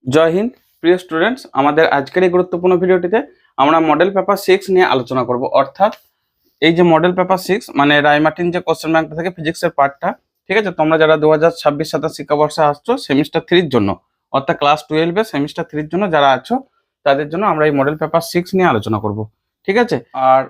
জয় হিন্দ প্রিয় স্টুডেন্টস, আমাদের আজকের এই গুরুত্বপূর্ণ ভিডিওটিতে আমরা মডেল পেপার 6 নিয়ে আলোচনা করব। অর্থাৎ এই যে মডেল পেপার 6 মানে রায়মার্টিন যে কোশ্চেন ব্যাংকটা থেকে ফিজিক্সের পার্টটা, ঠিক আছে? তোমরা যারা 2026-27 শিক্ষাবর্ষে আসছো সেমিস্টার 3-র জন্য, অর্থাৎ ক্লাস 12 এ সেমিস্টার 3-র জন্য যারা আছো তাদের জন্য আমরা এই মডেল পেপার 6 নিয়ে আলোচনা করব, ঠিক আছে? আর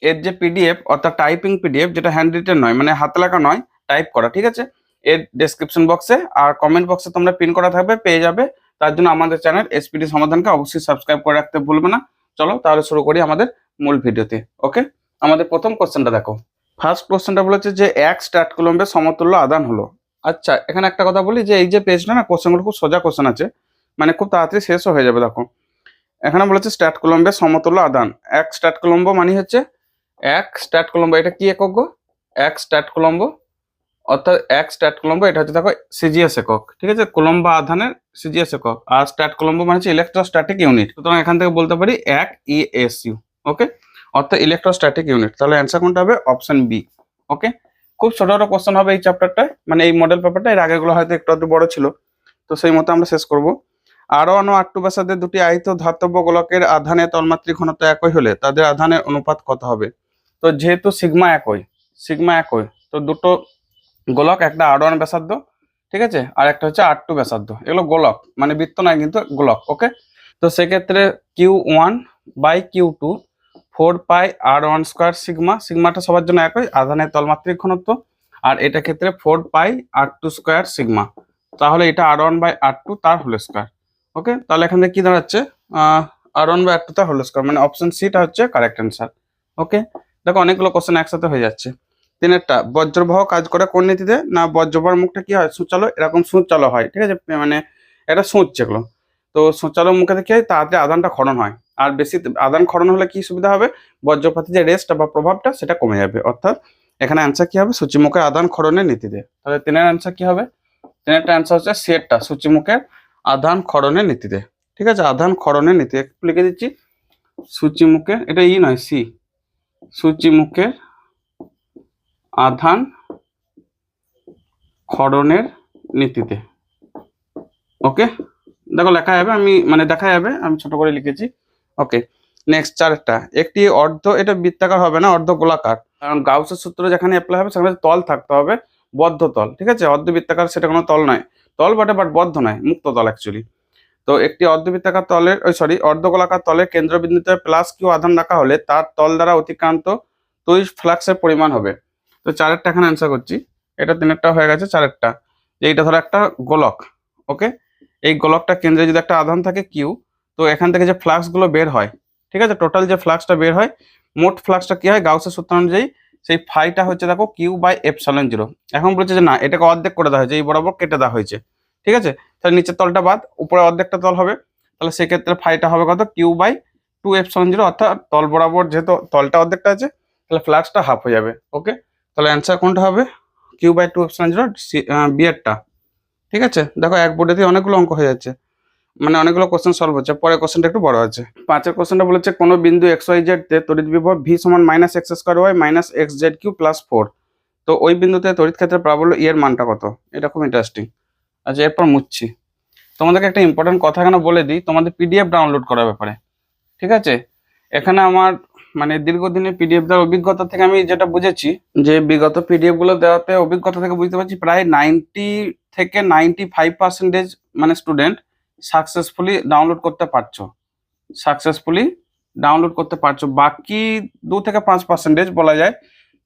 এর যে পিডিএফ অর্থাৎ টাইপিং পিডিএফ, যেটা হ্যান্ড রিটেন নয়, মানে হাতে লেখা নয়, টাইপ করা, ঠিক আছে? এর ডেসক্রিপশন বক্সে আর কমেন্ট বক্সে তোমরা পিন করা থাকবে, পেয়ে যাবে। তার জন্য আমাদের চ্যানেল এসপিডি সমাধানকে অবশ্যই সাবস্ক্রাইব করে রাখতে ভুলবে না। চলো তাহলে শুরু করি আমাদের মূল ভিডিওতে। ওকে, আমাদের প্রথম কোশ্চেনটা দেখো। ফার্স্ট কোশ্চেনটা বলেছে যে এক স্ট্যাট কুলম্বের সমতুল্য আদান হলো। আচ্ছা, এখানে একটা কথা বলি যে এই যে পেজটা না, কোশ্চেনগুলো খুব সোজা কোশ্চেন আছে, মানে খুব তাড়াতাড়ি শেষও হয়ে যাবে। দেখো এখানে বলেছে স্ট্যাট কুলম্বের সমতুল্য আদান। এক স্ট্যাট কুলম্ব মানে হচ্ছে এক স্ট্যাট কুলম্ব, এটা কি একক গো? এক স্ট্যাট কুলম্ব, অর্থাৎ এক স্ট্যাট কুলম্ব এটা হচ্ছে দেখো সিজিএস একক, ঠিক আছে? কুলম্ব বা আধানের সিজিএস একক। আর স্ট্যাট কুলম্ব মানে হচ্ছে ইলেকট্রোস্ট্যাটিক ইউনিট। সুতরাং এখান থেকে বলতে পারি এক ইএসইউ। ওকে, অর্থাৎ ইলেকট্রোস্ট্যাটিক ইউনিট। তাহলে অ্যান্সার কোনটা হবে? Option B. ওকে, খুব ছোট ছোট কোশ্চেন হবে এই চ্যাপ্টারটায়, মানে এই মডেল পেপারটা। এর আগেগুলো হয়তো একটু বড় ছিল, তো সেই মতো আমরা শেষ করব। R1 ও R2 ব্যাসার্ধের দুটি আহিত ধাতব গোলকের আধানের তন্মাত্রিক ঘনত্ব একই হলে তাদের আধানের অনুপাত কত হবে? তো যেহেতু সিগমা একই, তো দুটো গোলক, একটা R1 ব্যাসার্ধ, ঠিক আছে, আর একটা হচ্ছে R2 ব্যাসার্ধ। এগুলো গোলক, মানে বৃত্ত নয় কিন্তু গোলক। ওকে, তো সেক্ষেত্রে Q1/Q2 4π R1² সিগমাটা সবার জন্য একই, আধানের তলমাত্রিক ঘনত্ব। আর এটা ক্ষেত্রে 4πR2² সিগমা। তাহলে এটা R1/R2 তার হোল স্কয়ার। ওকে, তাহলে এখান থেকে কি দাঁড়াচ্ছে? R1/R2 তার হোল স্কয়ার, মানে অপশন সিটা হচ্ছে কারেক্ট অ্যান্সার। ওকে, দেখো অনেকগুলো কোশ্চেন একসাথে হয়ে যাচ্ছে। তিনেরটা, বজ্রবাহ কাজ করে কোন নীতিতে? না, বজ্রবাহর মুখটা কি হয়? সূচালো, এরকম সূচালো হয়, ঠিক আছে? মানে এটা সূচ যেগুলো, তো সূচালো মুখে কি হয়? তাড়াতাড়ি আদানটা ক্ষরণ হয়। আর বেশি আদান ক্ষরণ হলে কি সুবিধা হবে? বজ্রপাতের যে রেস্টটা বা প্রভাবটা সেটা কমে যাবে। অর্থাৎ এখানে অ্যান্সার কি হবে? সূচিমুখের আদান ক্ষরণের নীতিতে। তাহলে তিনের অ্যান্সার কি হবে? তিনেরটা অ্যান্সার হচ্ছে সিয়েরটা, সূচিমুখের আদান ক্ষরণের নীতিতে। ঠিক আছে, আদান ক্ষরণের নীতি একটু লিখে দিচ্ছি। সূচিমুখের, এটা ই নয় সি, সূচিমুখের আধান ক্ষরণের নীতিতে। ওকে, দেখো লেখা যাবে, আমি মানে দেখা যাবে, আমি ছোট করে লিখেছি। ওকে, নেক্সট চারটা। একটি অর্ধ, এটা বৃত্তাকার হবে না, অর্ধ গোলাকার, কারণ গাউসের সূত্র যেখানে অ্যাপ্লাই হবে সেখানে তল থাকতে হবে, বদ্ধ তল, ঠিক আছে? অর্ধ বৃত্তাকার সেটা কোনো তল নয়, তল বটে বাট বদ্ধ নয়, মুক্ত তল অ্যাকচুয়ালি। তো একটি অর্ধবৃত্তাকার তলের অর্ধগোলাকার তলের কেন্দ্রবিন্দুতে প্লাস কিউ আধান রাখা হলে তার তল দ্বারা অতিক্রান্ত তড়িৎ ফ্লাক্সের পরিমাণ হবে। তো চারেরটা এখানে অ্যান্সার করছি। এটা তিনেরটা হয়ে গেছে, চারেরটা যে এইটা ধরো একটা গোলক। ওকে, এই গোলকটা কেন্দ্রে যদি একটা আধান থাকে কিউ, তো এখান থেকে যে ফ্লাক্সগুলো বের হয়, ঠিক আছে, টোটাল যে ফ্লাক্সটা বের হয়, মোট ফ্লাক্সটা কি হয়? গাউসের সূত্র অনুযায়ী সেই ফাইটা হচ্ছে দেখো Q/ε0। এখন বলছে যে না, এটাকে অর্ধেক করে দেওয়া হয়েছে, এই বরাবর কেটে দেওয়া হয়েছে, ঠিক আছে? তাহলে নিচের তলটা বাদ, উপরে অর্ধেকটা তল হবে। তাহলে সেক্ষেত্রে ফাইটা হবে কত? Q/2ε0, অর্থাৎ তল বরাবর যেহেতু তলটা অর্ধেকটা আছে, তাহলে ফ্লাক্সটা হাফ হয়ে যাবে। ওকে, তাহলে অ্যান্সার কোনটা হবে? Q/2ε0, বিয়েরটা। ঠিক আছে, দেখো এক বোর্ডে দিয়ে অনেকগুলো অঙ্ক হয়ে যাচ্ছে, মানে অনেকগুলো কোশ্চেন সলভ হচ্ছে। পরের কোশ্চেনটা একটু বড় আছে। পাঁচের কোশ্চেনটা বলেছে কোনো বিন্দু XYZ তে তড়িৎ বিভব V সমান -x² -xzq + 4। তো ওই বিন্দুতে তড়িৎ ক্ষেত্রের প্রাবল্য E এর মানটা কত? এটা খুব ইন্টারেস্টিং। আচ্ছা, এরপর মুছছি। তোমাদেরকে একটা ইম্পর্টেন্ট কথা এখানে বলে দিই, তোমাদের পিডিএফ ডাউনলোড করার ব্যাপারে। ঠিক আছে, এখানে আমার মানে দীর্ঘদিনের পিডিএফ দেওয়ার অভিজ্ঞতা থেকে আমি যেটা বুঝেছি, যে বিগত পিডিএফ গুলো দেওয়াতে অভিজ্ঞতা থেকে বুঝতে পারছি প্রায় 90 থেকে 95% মানে স্টুডেন্ট সাকসেসফুলি ডাউনলোড করতে পারছো। বাকি 2 থেকে 5% বলা যায়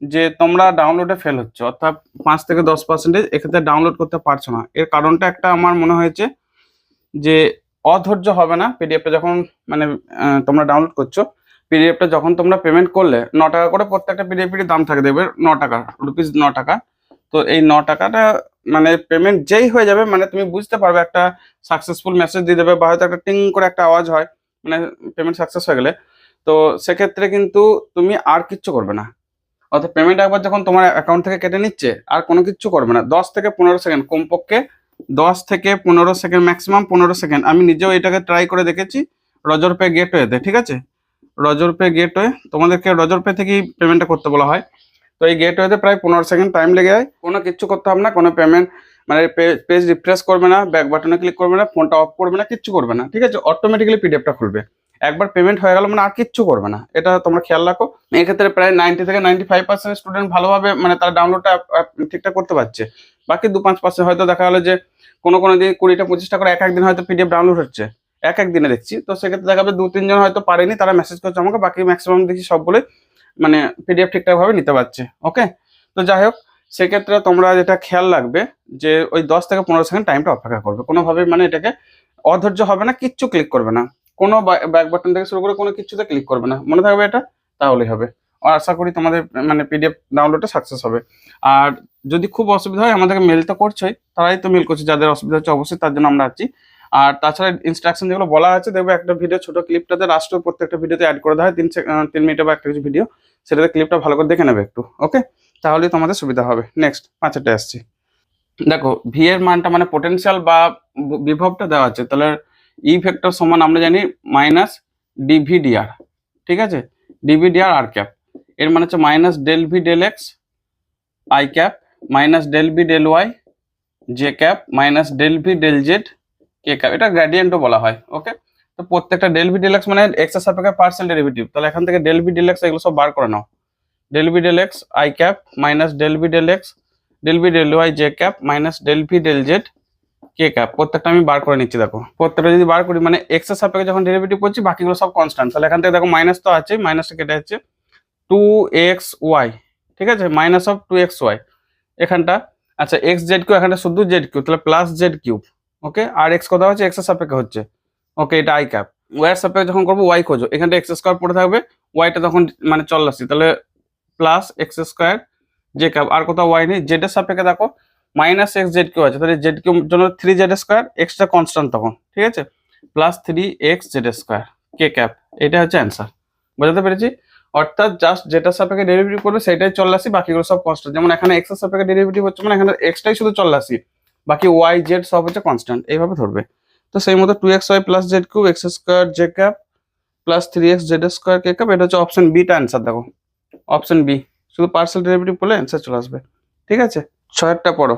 যে তোমরা ডাউনলোডে ফেল হচ্ছ, অর্থাৎ 5 থেকে 10% এক্ষেত্রে ডাউনলোড করতে পারছো না। এর কারণটা একটা আমার মনে হয়েছে যে অধৈর্য হবে না পিডিএফটা যখন মানে তোমরা ডাউনলোড করছো। পিডিএফটা যখন তোমরা পেমেন্ট করলে 9 টাকা করে প্রত্যেকটা পিডিএফের দাম থাকে, দেখবে 9 টাকা, ₹9 টাকা। তো এই 9 টাকাটা মানে পেমেন্ট যেই হয়ে যাবে, মানে তুমি বুঝতে পারবে, একটা সাকসেসফুল মেসেজ দিয়ে দেবে, বা হয়তো একটা টিং করে একটা আওয়াজ হয়, মানে পেমেন্ট সাকসেস হয়ে গেলে। তো সেক্ষেত্রে কিন্তু তুমি আর কিচ্ছু করবে না, অর্থাৎ পেমেন্ট একবার যখন তোমার অ্যাকাউন্ট থেকে কেটে নিচ্ছে আর কোনো কিচ্ছু করবে না। 10 থেকে 15 সেকেন্ড, কমপক্ষে 10 থেকে 15 সেকেন্ড, ম্যাক্সিমাম 15 সেকেন্ড। আমি নিজেও এটাকে ট্রাই করে দেখেছি রজরপে গেটওয়েতে। ঠিক আছে, রজরপে গেটওয়ে, তোমাদেরকে রজরপে থেকেই পেমেন্টটা করতে বলা হয়। তো এই গেটওয়েতে প্রায় 15 সেকেন্ড টাইম লেগে যায়, কোনো কিচ্ছু করতে হবে না, কোনো পেমেন্ট মানে পেজ রিফ্রেশ করবে না, ব্যাক বাটনে ক্লিক করবে না, ফোনটা অফ করবে না, কিচ্ছু করবে না, ঠিক আছে? অটোমেটিক্যালি পিডিএফটা খুলবে। একবার পেমেন্ট হয়ে গেল মানে আর কিচ্ছু করবে না, এটা তোমরা খেয়াল রাখো। এক্ষেত্রে প্রায় 90 থেকে 95% স্টুডেন্ট ভালোভাবে মানে তারা ডাউনলোডটা ঠিকঠাক করতে পারছে। বাকি 2-5% হয়তো দেখা গেলো যে কোনো দিন 20টা-25টা করে এক দিন হয়তো পিডিএফ ডাউনলোড হচ্ছে, এক দিনে দেখছি। তো সেক্ষেত্রে দেখা যাবে 2-3 জন হয়তো পারেনি, তারা মেসেজ করছে আমাকে, বাকি ম্যাক্সিমাম দেখছি সবগুলোই মানে পিডিএফ ঠিকঠাকভাবে নিতে পারছে। ওকে, তো যাই হোক, সেক্ষেত্রে তোমরা যেটা খেয়াল রাখবে যে ওই 10 থেকে 15 সেকেন্ড টাইমটা অপেক্ষা করবে, কোনোভাবে মানে এটাকে অধৈর্য হবে না, কিচ্ছু ক্লিক করবে না, কোনো ব্যাক বাটন থেকে শুরু করে কোনো কিছুতে ক্লিক করবে না, মনে থাকবে এটা, তাহলেই হবে। আর আশা করি তোমাদের মানে পিডিএফ ডাউনলোডটা সাকসেস হবে। আর যদি খুব অসুবিধা হয় আমাদেরকে মেল তো করছোই, তারাই তো মেল করছে, যাদের অসুবিধা হচ্ছে অবশ্যই তার জন্য আমরা আছি। আর তাছাড়া ইনস্ট্রাকশন যেগুলো বলা আছে দেখবে একটা ভিডিও ছোট ক্লিপটাতে লাস্টে প্রত্যেকটা ভিডিওতে অ্যাড করে দেওয়া হয় 3 মিনিটে বা একটা কিছু ভিডিও, সেটাতে ক্লিপটা ভালো করে দেখে নেবে একটু। ওকে, তাহলে তোমাদের সুবিধা হবে। নেক্সট 5টা আসছি। দেখো ভি এর মানটা মানে পোটেনশিয়াল বা বিভবটা দেওয়া আছে, তাহলে ই ভেক্টর সমান আমরা জানি মাইনাস ডিভিডিআর, ঠিক আছে? ডিভিডিআর আর ক্যাপ, এর মানে হচ্ছে minus del V del x I cap minus del V del Y J cap minus del V del Z K cap, এটা গ্রেডিয়েন্টও বলা হয়। ওকে, তো প্রত্যেকটা ডেল ভি ডেল এক্স মানে এক্স এর সাপেক্ষে পার্সিয়াল ডেরিভেটিভ, তাহলে এখান থেকে ডেল ভি ডেল এক্স এগুলো সব বার করে নাও। Del V del x I cap minus del V del X del V del Y J cap minus del V del Z K cap, প্রত্যেকটা আমি বার করে নিচ্ছি। দেখো প্রত্যেকটা যদি বার করি মানে এক্স এর সাপেক্ষে যখন ডেরিভেটিভ করছি বাকিগুলো সব কনস্ট্যান্ট, তাহলে এখান থেকে দেখো মাইনাস তো আছে, মাইনাসটা কেটে যাচ্ছে 2xy, ঠিক আছে? মাইনাস অফ 2xy এখানটা। আচ্ছা এক্স জেড কিউ এখানটা শুধু জেড কিউ, তাহলে প্লাস জেড কিউব। ওকে, আর এক্স কথা হচ্ছে এক্স এর সাপেক্ষে হচ্ছে। ওকে, এটা আই ক্যাপ। ওয়াই এর সাপেক্ষে যখন করবো ওয়াই খোঁজো, এখানটা এক্স স্কোয়ার পড়ে থাকবে, ওয়াইটা তখন মানে চলে আসছি, তাহলে plus X square J cap, আর কোথাও ওয়াই নেই। জেড এর সাপেক্ষে দেখো মাইনাস এক্স জেড কিউ আছে, তাহলে জেড কিউ জন্য 3z স্কোয়ার, এক্সটা কনস্ট্যান্ট তখন, ঠিক আছে? Plus 3x Z square K cap, এটা হচ্ছে অ্যান্সার। বোঝাতে পেরেছি? অর্থাৎ জাস্ট যেটা সাপেক্ষে ডেরিভেটিভ করবে সেটাই চলে আসি, বাকিগুলো সব কনস্ট্যান্ট। যেমন এখানে এক্স এর সাপেক্ষে ডেরিভেটিভ হচ্ছে মানে এখানে এক্সটাই শুধু চলে আসি, বাকি ওয়াই জেড সব হচ্ছে কনস্ট্যান্ট, এইভাবে ধরবে। তো সেই মতো 2xy plus Z cube X square J cap plus 3x Z square K cap, এটা হচ্ছে অপশন বিটা অ্যান্সার। দেখো অপশন বি, শুধু পার্সিয়াল ডেরিভেটিভ করলে অ্যান্সার চলে আসবে, ঠিক আছে? 6টা পড়ো।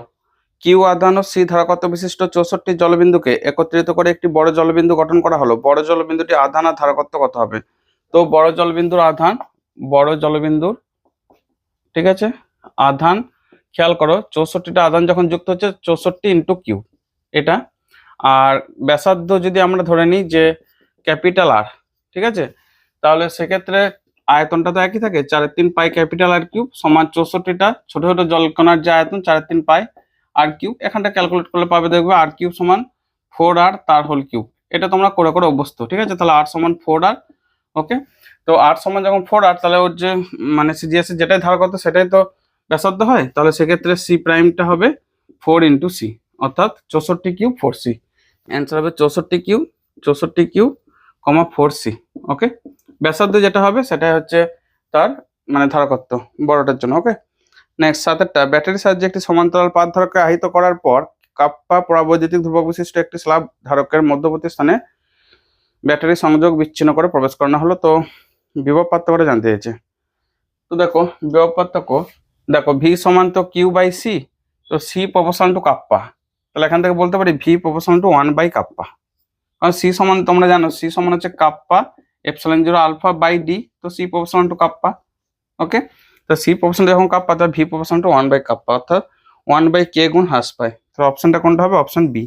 কিউ আধান ও সি ধারকত্ব বিশিষ্ট 64 জলবিন্দুকে একত্রিত করে একটি বড় জলবিন্দু গঠন করা হলো, বড় জলবিন্দুটি আধান আর ধারকত্ব কত হবে? তো বড় জলবিন্দুর আধান, বড় জলবিন্দুর, ঠিক আছে, আধান খেয়াল করো 64টা আধান যখন যুক্ত হচ্ছে 64 ইন্টু কিউ এটা, আর ব্যাসার্ধ যদি আমরা ধরে নিই যে ক্যাপিটাল আর, ঠিক আছে, তাহলে সেক্ষেত্রে আয়তনটা তো একই থাকে, 4/3 পাই ক্যাপিটাল আর কিউব সমান 64টা ছোট ছোট জলকণার যে আয়তন 4/3 পাই আর কিউব, এখানটা ক্যালকুলেট করলে পাবে দেখবে আর কিউব সমান 4r তার হোল কিউব। এটা তোমরা করে করে অভ্যস্ত, ঠিক আছে? তাহলে আর সমান 4r। ওকে, তো আর সমান যখন 4r তাহলে ওর যে মানে সিজিএস এর যেটাই ধার করতে সেটাই তো ব্যাসার্ধ হয়, তাহলে সেক্ষেত্রে সি প্রাইমটা হবে 4 ইন্টু সি, অর্থাৎ 64 কিউব 4c। অ্যান্সার হবে 64 কিউব 4c। ওকে, ব্যাসার্ধ যেটা হবে সেটাই হচ্ছে তার মানে ধারকত্ব বড়টার জন্য। ওকে, নেক্সট 7টা। ব্যাটারির সাহায্যে একটি সমান্তরাল পাত ধারককে আহিত করার পর কাপ্পা পরাবৈদ্যুতিক ধ্রুবক বিশিষ্ট একটি স্ল্যাব ধারকের মধ্যবর্তী স্থানে ব্যাটারি সংযোগ বিচ্ছিন্ন করে প্রবেশ করানো হলো। তো বিভব পার্থক্যটা জানতে চেয়েছে। তো দেখো বিভব পার্থক্য, দেখো ভি সমান তো কিউ বাই সি, তো সি প্রপোর্শনাল টু কাপ্পা, তাহলে এখান থেকে বলতে পারি V proportional to 1 by kappa, কারণ সি সমান তোমরা জানো সি সমান হচ্ছে kappa epsilon 0 alpha by D, তো C proportional to kappa. Okay, তো সি প্রপোর্শনাল যখন কাপ্পা তাহলে V proportional to 1 by kappa, অর্থাৎ 1 বাই কে গুণ হ্রাস পায়। তো অপশনটা কোনটা হবে? Option B.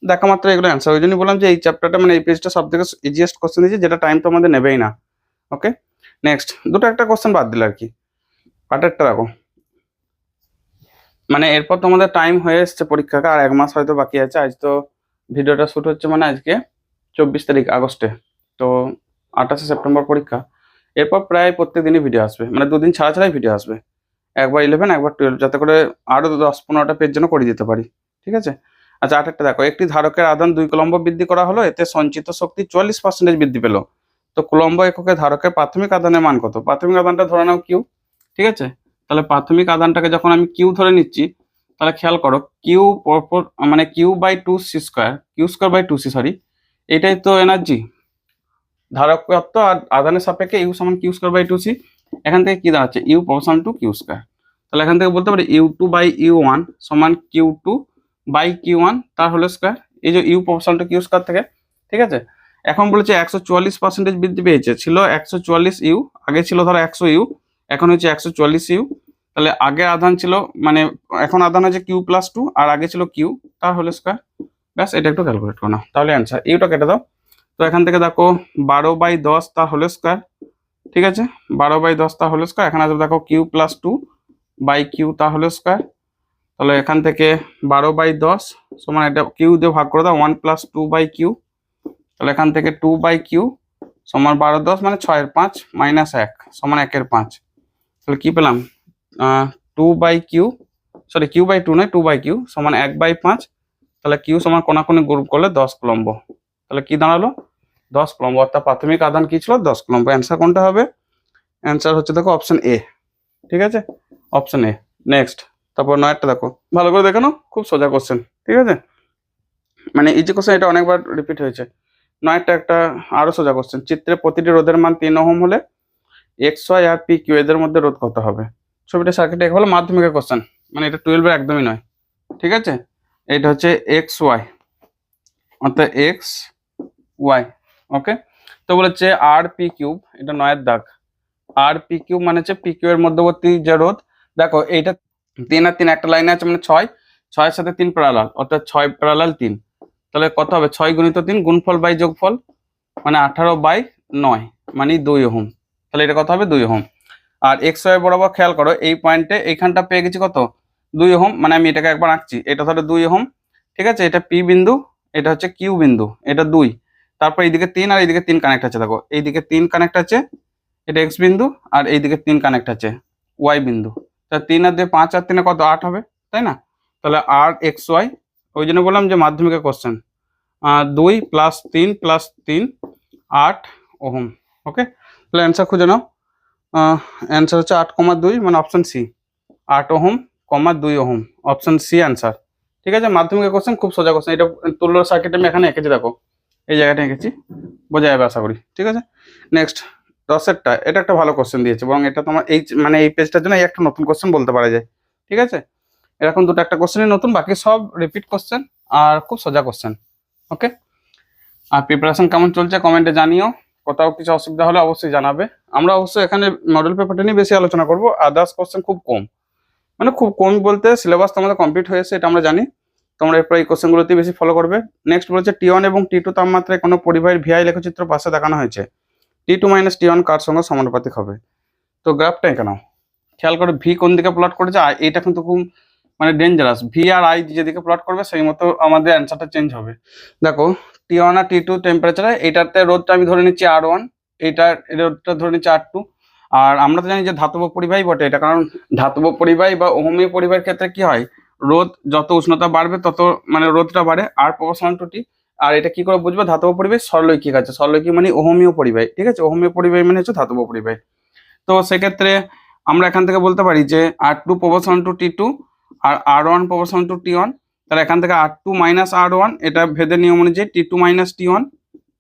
দেখা মাত্র এগুলো অ্যান্সার, ওই জন্যই বললাম যে এই চ্যাপ্টারটা মানে এই পেজটা সব থেকে ইজিয়েস্ট কোশ্চেন দিয়েছে, যেটা টাইম তো আমাদের নেবেই না। ওকে, নেক্সট দুটো একটা কোশ্চেন বাদ দিল আর কি, পার্টেরটা দেখো, মানে এরপর তোমাদের টাইম হয়ে এসছে পরীক্ষাটা, আর 1 মাস হয়তো বাকি আছে। আজ তো ভিডিওটা শুট হচ্ছে মানে আজকে 24 তারিখ আগস্টে, তো 28 সেপ্টেম্বর পরীক্ষা। এরপর প্রায় প্রত্যেক দিনই ভিডিও আসবে, মানে 2 দিন ছাড়া ছাড়াই ভিডিও আসবে, একবার 11 একবার 12, যাতে করে আরও 10-15টা পেজ যেন করে দিতে পারি, ঠিক আছে? আচ্ছা 8টা দেখো, একটি ধারকের আধান 2 কুলম্ব বৃদ্ধি করা হলো, এতে সঞ্চিত শক্তি 44% বৃদ্ধি পেল। তো কুলম্ব এককে ধারকের প্রাথমিক আধানের মান কত? প্রাথমিক আধানটা ধরে নাও কিউ, ঠিক আছে? তাহলে প্রাথমিক আধানটাকে যখন আমি কিউ ধরে নিচ্ছি, তাহলে খেয়াল করো কিউ মানে Q by 2c square, Q square by 2c, sorry, এটাই তো এনার্জি ধারকত্ব, আর আধানের সাপেক্ষে ইউ সমান কিউ স্কোয়ার বাই 2c। এখান থেকে কি দাঁড়াচ্ছে? U proportional to Q square, তাহলে এখান থেকে বলতে পারি ইউ2 বাই ইউ1 সমান কিউ2 বাই কিউ ওয়ান তার হোল স্কোয়ার, এই যে U proportional to Q square থেকে, ঠিক আছে। এখন বলেছে 144% বৃদ্ধি পেয়েছে, ছিল 144 ইউ, আগে ছিল ধরো 100 ইউ, এখন হচ্ছে 144 ইউ। তাহলে আগে আধান ছিল মানে এখন আধান হচ্ছে কিউ প্লাস টু, আর আগে ছিল কিউ তার হোল স্কোয়ার। ব্যাস এটা একটু ক্যালকুলেট করো না, তাহলে অ্যান্সার ইউটা কেটে দাও। তো এখান থেকে দেখো 12/10 তার হোল স্কোয়ার, ঠিক আছে, 12/10 তার হোল স্কোয়ার। এখানে আসবে দেখো Q plus two by Q তার হোল স্কোয়ার। তাহলে এখান থেকে 12/10 সমান এটা কিউ দিয়ে ভাগ করে দাও, 1+2/কিউ। তাহলে এখান থেকে 2/কিউ সমান 12×10 মানে 6/5 মাইনাস 1 সমান 1/5। তাহলে কি পেলাম, 2/কিউ, সরি কিউ/2 নয় 2/কিউ সমান 1/5। তাহলে কিউ সমান কোনাকুনি গ্রুপ করলে 10 কুলম্ব। তাহলে কি দাঁড়ালো 10 কুলম্ব, অর্থাৎ প্রাথমিক আধান কি ছিল 10 কুলম্ব। অ্যান্সার কোনটা হবে, অ্যান্সার হচ্ছে দেখো অপশন এ, ঠিক আছে, অপশন এ। নেক্সট, তারপর 9টা দেখো, ভালো করে দেখে নাও, খুব সোজা কোশ্চেন, ঠিক আছে, মানে এই যে কোশ্চেন এটা অনেকবার রিপিট হয়েছে। 9টা একটা আরো সোজা কোশ্চেন, চিত্রে প্রতিটি রোধের মান 3 ওহম হলে এক্স ওয়াই আর পি কিউ এদের মধ্যে রোধ কত হবে। ছবিটা সার্কিটে হলো মাধ্যমিকের কোশ্চেন, মানে এটা 12 এর একদমই নয়, ঠিক আছে। এটা হচ্ছে এক্স ওয়াই, অর্থাৎ এক্স ওয়াই, ওকে। তো বলেছে আর পি কিউব, এটা 9এর দাগ, আর পি কিউব মানে হচ্ছে পি কিউ এর মধ্যবর্তী যে রোধ। দেখো এইটা 3 আর 3 একটা লাইনে আছে মানে 6, 6 এর সাথে 3 প্যারালাল, অর্থাৎ 6 প্যারালাল 3। তাহলে কত হবে 6 গুণিত 3 গুণফল বাই যোগফল, মানে 18/9 মানে 2 ওহম। তাহলে এটা কত হবে 2 ওহম। আর এক্স ওয়াই বরাবর খেয়াল করো, এই পয়েন্টে এইখানটা পেয়ে গেছি কত 2 ওহম, মানে আমি এটাকে একবার আঁকছি, এটা ধরো 2 ওহম, ঠিক আছে। এটা পি বিন্দু, এটা হচ্ছে কিউ বিন্দু, এটা 2। তারপর এইদিকে 3 আর এইদিকে 3 কানেক্ট আছে, দেখো এইদিকে 3 কানেক্ট আছে, এটা এক্স বিন্দু, আর এইদিকে 3 কানেক্ট আছে ওয়াই বিন্দু। তা 3 আর 2 5 আর 3 কত 8 হবে, তাই না। তাহলে আর এক্স ওয়াই, ওই জন্য বললাম যে মাধ্যমিকের কোশ্চেন, 2 + 3 + 3 8 ওহম, ওকে। তাহলে অ্যান্সার খুঁজে নাও, অ্যান্সার হচ্ছে 8,2 মানে option C, 8 ohm, 2 ohm, option C answer, ঠিক আছে। মাধ্যমিকের কোশ্চেন খুব সোজা কোশ্চেন, এটা তুল্য সার্কিট আমি এখানে এঁকেছি, দেখো এই জায়গাটা এঁকেছি, বোঝা যাবে আশা করি, ঠিক আছে। নেক্সট 10এরটা, এটা একটা ভালো কোশ্চেন দিয়েছে, বরং এটা তোমার এই মানে এই পেজটার জন্য এই একটা নতুন কোশ্চেন বলতে পারা যায়, ঠিক আছে। এরকম দুটো একটা কোশ্চেনই নতুন, বাকি সব রিপিট কোশ্চেন আর খুব সোজা কোশ্চেন, ওকে। আর প্রিপারেশন কেমন চলছে কমেন্টে জানিও, কোথাও কিছু অসুবিধা হলে অবশ্যই জানাবে। আমরা অবশ্যই এখানে মডেল পেপারটা নিয়ে বেশি আলোচনা করবো, আদার্স কোশ্চেন খুব কম, মানে খুব কম বলতে সিলেবাস তোমাদের কমপ্লিট হয়েছে এটা আমরা জানি, তোমরা এরপর এই কোশ্চেনগুলোতেই বেশি ফলো করবে। নেক্সট বলেছে T1 এবং T2 তাপমাত্রায় কোনো পরিবাহীর ভিআই লেখচিত্র পাশে দেখানো হয়েছে, T2 - T1 কার সঙ্গে সমানুপাতিক হবে। তো গ্রাফটা এঁকে নাও, খেয়াল করে ভি কোন দিকে প্লট করেছে, আর এটা কিন্তু খুব মানে ডেঞ্জারাস, ভি আর আই যেদিকে প্লট করবে সেই মতো আমাদের অ্যান্সারটা চেঞ্জ হবে। দেখো T1 আর T2 টেম্পারেচারে, এইটাতে রোদটা আমি ধরে নিচ্ছি R1, এইটার রোদটা ধরে নিচ্ছি R2। আর আমরা তো জানি যে ধাতব পরিবাহী বটে এটা, কারণ ধাতব পরিবাহী বা ওহমীয় পরিবাহীর ক্ষেত্রে কি হয়, রোদ যত উষ্ণতা বাড়বে তত মানে রোদটা বাড়ে, আর প্রপোর্শনাল টু টি। আর এটা কি করে বুঝবো, ধাতব পরিবাহী সরলরৈখিক আছে, সরলরৈখিক মানে ওহমীয় পরিবাহী, ঠিক আছে, ওহমীয় পরিবাহী মানে হচ্ছে ধাতব পরিবাহী। তো সেক্ষেত্রে আমরা এখান থেকে বলতে পারি যে R2 প্রপোর্শনাল টু T2 আর R1 প্রপোর্শনাল টু T1। তাহলে এখান থেকে R2 - R1, এটা ভেদের নিয়ম অনুযায়ী T2 - T1,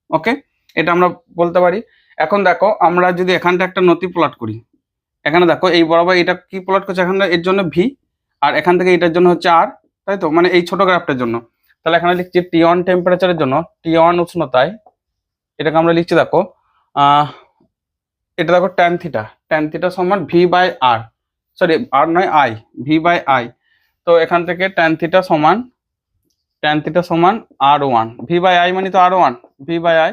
ওকে, এটা আমরা বলতে পারি। এখন দেখো আমরা যদি এখানটা একটা নতি প্লট করি, এখানে দেখো এই বরাবর এটা কি প্লট করছে, এখানে এর জন্য ভি, আর এখান থেকে এটার জন্য হচ্ছে আর, তাই তো, মানে এই ছোট গ্রাফটার জন্য। তাহলে এখানে লিখছি T1 টেম্পারেচারের জন্য, T1 উষ্ণতায়, এটাকে আমরা লিখছি দেখো এটা দেখো tan থিটা সমান V/R, সরি আর নয় আই, V/I। তো এখান থেকে tan থিটা সমান R1, V/I মানে তো R1, V/I।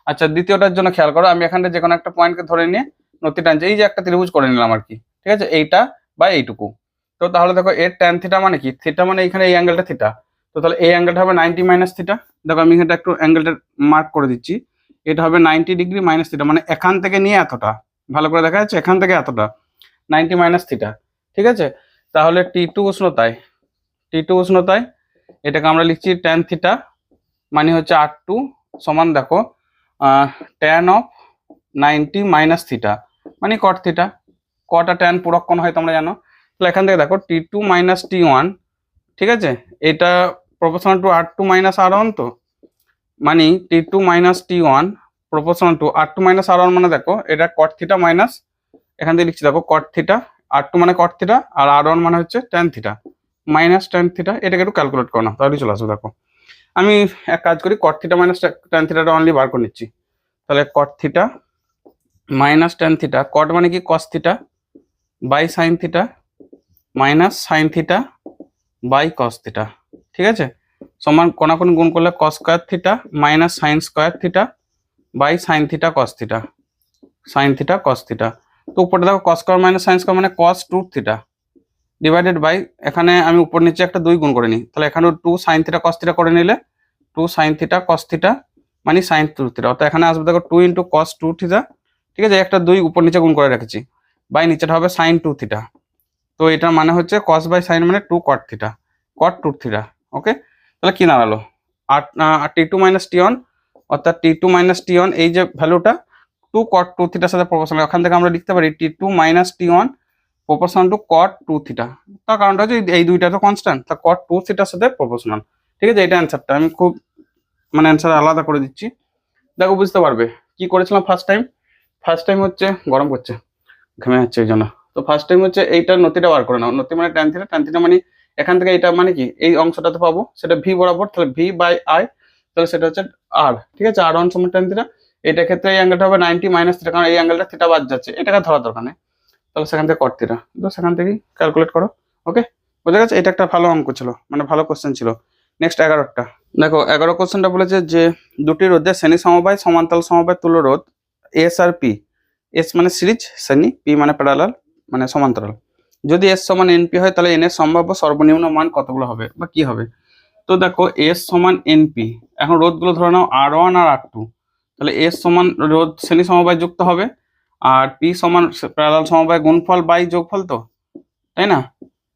আচ্ছা দ্বিতীয়টার জন্য খেয়াল করো, আমি এখানে যে কোনো একটা পয়েন্টকে ধরে নিয়ে নতি টানছি, এই যে একটা ত্রিভুজ করে নিলাম আর কি, ঠিক আছে, এইটা বা এইটুকু। তো তাহলে দেখো এর tan থিটা মানে কি, থিটা মানে এখানে এই অ্যাঙ্গেলটা থিটা, তো তাহলে এই অ্যাঙ্গেলটা হবে 90 - থিটা। দেখো আমি এখানটা একটু অ্যাঙ্গেলটা মার্ক করে দিচ্ছি, এটা হবে 90 ডিগ্রি মাইনাস থিটা, মানে এখান থেকে নিয়ে এতটা, ভালো করে দেখা যাচ্ছে, এখান থেকে এতটা 90 - থিটা, ঠিক আছে। তাহলে T2 উষ্ণতায় এটাকে আমরা লিখছি tan থিটা মানে হচ্ছে R2 সমান দেখো tan অফ 90 - থিটা মানে cot থিটা, cot আর tan পূরক কোণ হয় তোমরা জানো। তাহলে এখান থেকে দেখো T2 - T1, ঠিক আছে, এটা প্রপোর্শনাল টু R2 - R1, তো মানে T2 - T1 proportional to R2 - R1, মানে দেখো এটা cot থিটা মাইনাস, এখান থেকে লিখছি দেখো cot থিটা, R2 মানে cot থিটা আর R1 মানে হচ্ছে tan theta, minus tan theta, এটাকে একটু ক্যালকুলেট করো না, তাহলে চলে আসবে। দেখো আমি এক কাজ করি, কট থিটা মাইনাস ট্যান থিটাটা অনলি বার করে নিচ্ছি। তাহলে cot theta minus tan theta, cot মানে কি cos theta by sine theta minus sine theta by cos theta, ঠিক আছে, সমান কোনাকুনি গুণ করলে cos square theta minus sine square theta by sine theta cos theta, sine theta cos theta. তো উপরে দেখো cos square minus sine square মানে cos two theta divided by, এখানে আমি উপর নিচে একটা 2 গুণ করে নিই, তাহলে এখানেও 2 সাইন থিটা কস থিটা করে নিলে 2 সাইন থিটা কস থিটা মানে সাইন 2 থিটা, অর্থাৎ এখানে আসবে দেখো 2 ইন্টু কস 2 থিটা, ঠিক আছে, একটা 2 উপর নিচে গুণ করে রেখেছি, বাই নিচেটা হবে সাইন 2 থিটা। তো এটার মানে হচ্ছে কস বাই সাইন মানে 2 কট থিটা, কট 2 থিটা। ওকে, তাহলে কি দাঁড়ালো, আর টি টু মাইনাস টি ওয়ান, অর্থাৎ টি টু মাইনাস টি ওয়ান এই যে ভ্যালুটা 2 কট 2 থিটার সাথে প্রপোর্শনাল, ওখান থেকে আমরা লিখতে পারি T two minus T one proportional to cot 2 theta. তার কারণটা হচ্ছে এই দুইটা তো কনস্ট্যান্ট, তা কট 2 থিটার সাথে প্রপোর্শনাল, ঠিক আছে, এটা অ্যান্সারটা আমি খুব মানে অ্যান্সার আলাদা করে দিচ্ছি, দেখো বুঝতে পারবে কি করেছিলাম ফার্স্ট টাইম হচ্ছে গরম করছে, ঘেমে যাচ্ছে এই জন্য। তো ফার্স্ট টাইম হচ্ছে এইটার নতিটা বার করে নাও, নতি মানে ট্যান থিটা মানে এখান থেকে এটা মানে কি এই অংশটাতে পাবো সেটা ভি বরাবর, তাহলে ভি বাই আই, তাহলে সেটা হচ্ছে আর, ঠিক আছে, আর ওয়ান সমান ট্যান থিটা, এটা ক্ষেত্রে এই অ্যাঙ্গেলটা হবে 90 মাইনাস থিটা, কারণ এই অ্যাঙ্গেলটা থিটা বাদ যাচ্ছে, এটাকে ধরা দরকার নেই, তাহলে সেখান থেকে কট থিটা, তো সেখান থেকেই ক্যালকুলেট করো। ওকে, বোঝা গেছে, এটা একটা ভালো অঙ্ক ছিল, মানে ভালো কোশ্চেন ছিল। নেক্সট 11টা দেখো, 11 কোশ্চেনটা বলেছে যে দুটি রোধের শ্রেণী সমবায় সমান্তরাল সমবায় তুল্য রোধ এস আর পি, এস মানে সিরিজ শ্রেণী, পি মানে প্যারালাল মানে সমান্তরাল, যদি এস সমান এনপি হয় তাহলে এন এর সম্ভাব্য সর্বনিম্ন মান কতগুলো হবে বা কি হবে। তো দেখো এস সমান এনপি, এখন রোধগুলো ধরে নাও আর ওয়ান আর আর টু, তাহলে এস সমান রোধ শ্রেণী সমবায় যুক্ত হবে, আর পি সমান প্যারালাল সমবায় গুণফল বাই যোগফল, তো তাই না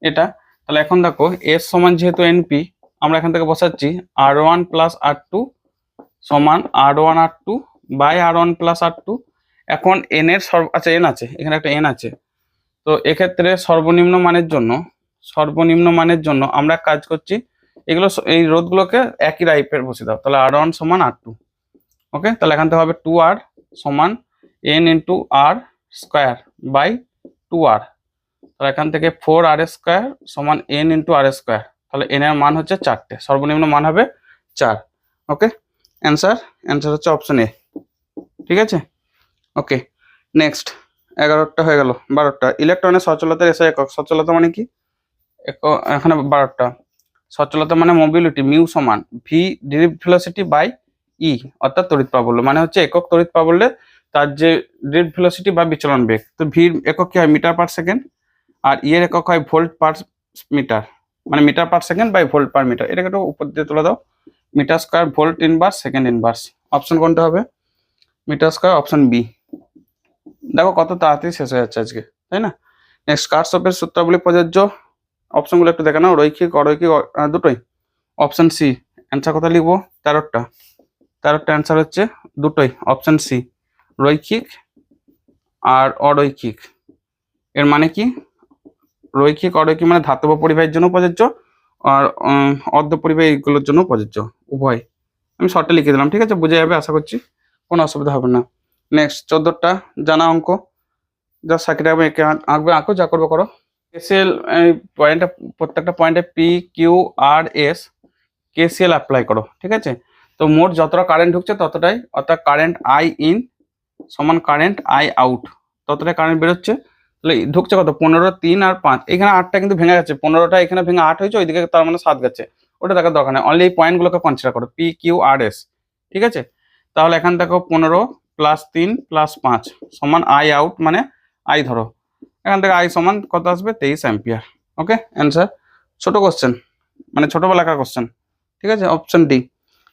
এটা। তাহলে এখন দেখো এস সমান যেহেতু এনপি, আমরা এখান থেকে বসাচ্ছি R one plus R two সমান R one R two by R one plus R two. এখন এন এর আচ্ছা এন আছে, এখানে একটা এন আছে, তো এক্ষেত্রে সর্বনিম্ন মানের জন্য আমরা কাজ করছি, এগুলো এই রোধগুলোকে একই টাইপের বসে দাও, তাহলে আর ওয়ান সমান আর টু। ওকে, তাহলে এখান থেকে হবে 2r সমান n into r square by 2r, তাহলে এখান থেকে 4r স্কোয়ার সমান n ইন্টু আর স্কোয়ার, তাহলে n এর মান হচ্ছে 4টে, সর্বনিম্ন মান হবে 4। ওকে, অ্যান্সার হচ্ছে অপশন এ, ঠিক আছে। ওকে, নেক্সট 11টা হয়ে গেল, 12টা ইলেকট্রনের সচলতার এসআই একক, সচলতা মানে কি এখানে 12টা, সচলতা মানে মোবিলিটি, মিউ সমান ভি ডিরিভ ভেলোসিটি বাই ই, অর্থাৎ তড়িৎ প্রাবল্য, মানে হচ্ছে একক তড়িৎ প্রাবল্যে তার যে ডিরিভ ভেলোসিটি বা বিচলন বেগ, তো ভির একক কি হয় মিটার পার সেকেন্ড, আর ই এর একক হয় ভোল্ট পার মিটার, মানে metre per second by volt per metre, এটাকে একটু উপর দিয়ে তুলে দাও, metre square volt inverse second inverse, option কোনটা হবে, মিটার স্কোয়ার, অপশন বি। দেখো কত তাড়াতাড়ি শেষ হয়ে যাচ্ছে আজকে, তাই না। নেক্সট কার্শফের সূত্রাবলী প্রযোজ্য, অপশনগুলো একটু দেখে নাও, রৈখিক অরৈখিক দুটোই, অপশন সি। অ্যান্সার কোথায় লিখবো, 13টা অ্যান্সার হচ্ছে দুটোই, অপশন সি, রৈখিক আর অরৈখিক। এর মানে কি, রৈখিক অরৈখিক মানে ধাতব পরিবাহীর জন্য প্রযোজ্য, আর অর্ধ পরিবাহী এইগুলোর জন্য প্রযোজ্য, উভয়। আমি শর্টে লিখে দিলাম, ঠিক আছে, বুঝে যাবে আশা করছি, কোনো অসুবিধা হবে না। নেক্সট 14টা জানা অঙ্ক, যা সাকিটা আঁকবে আঁকো, যা করবো করো। কেসিএল পয়েন্টে, প্রত্যেকটা পয়েন্টে P Q R S KCL apply করো, ঠিক আছে। তো মোট যতটা কারেন্ট ঢুকছে ততটাই, অর্থাৎ কারেন্ট আই ইন সমান কারেন্ট আই আউট, ততটাই কারেন্ট বেরোচ্ছে, তাহলে ঢুকছে কত 15, 3 আর 5, এখানে 8টা কিন্তু ভেঙে গেছে, 15টা এখানে ভেঙে 8 হয়েছে, ওইদিকে তার মানে 7 গেছে, ওটা দেখার দরকার নেই, অনলি এই পয়েন্টগুলোকে কনসিডার করো, পি কিউ আর এস, ঠিক আছে। তাহলে এখান দেখো 15 প্লাস 3 প্লাস 5 সমান আই আউট, মানে আই ধরো, এখান থেকে আই সমান কত আসবে 23 অ্যাম্পিয়ার। ওকে, অ্যান্সার, ছোট কোশ্চেন, মানে ছোটবেলাকার কোশ্চেন, ঠিক আছে, অপশন ডি।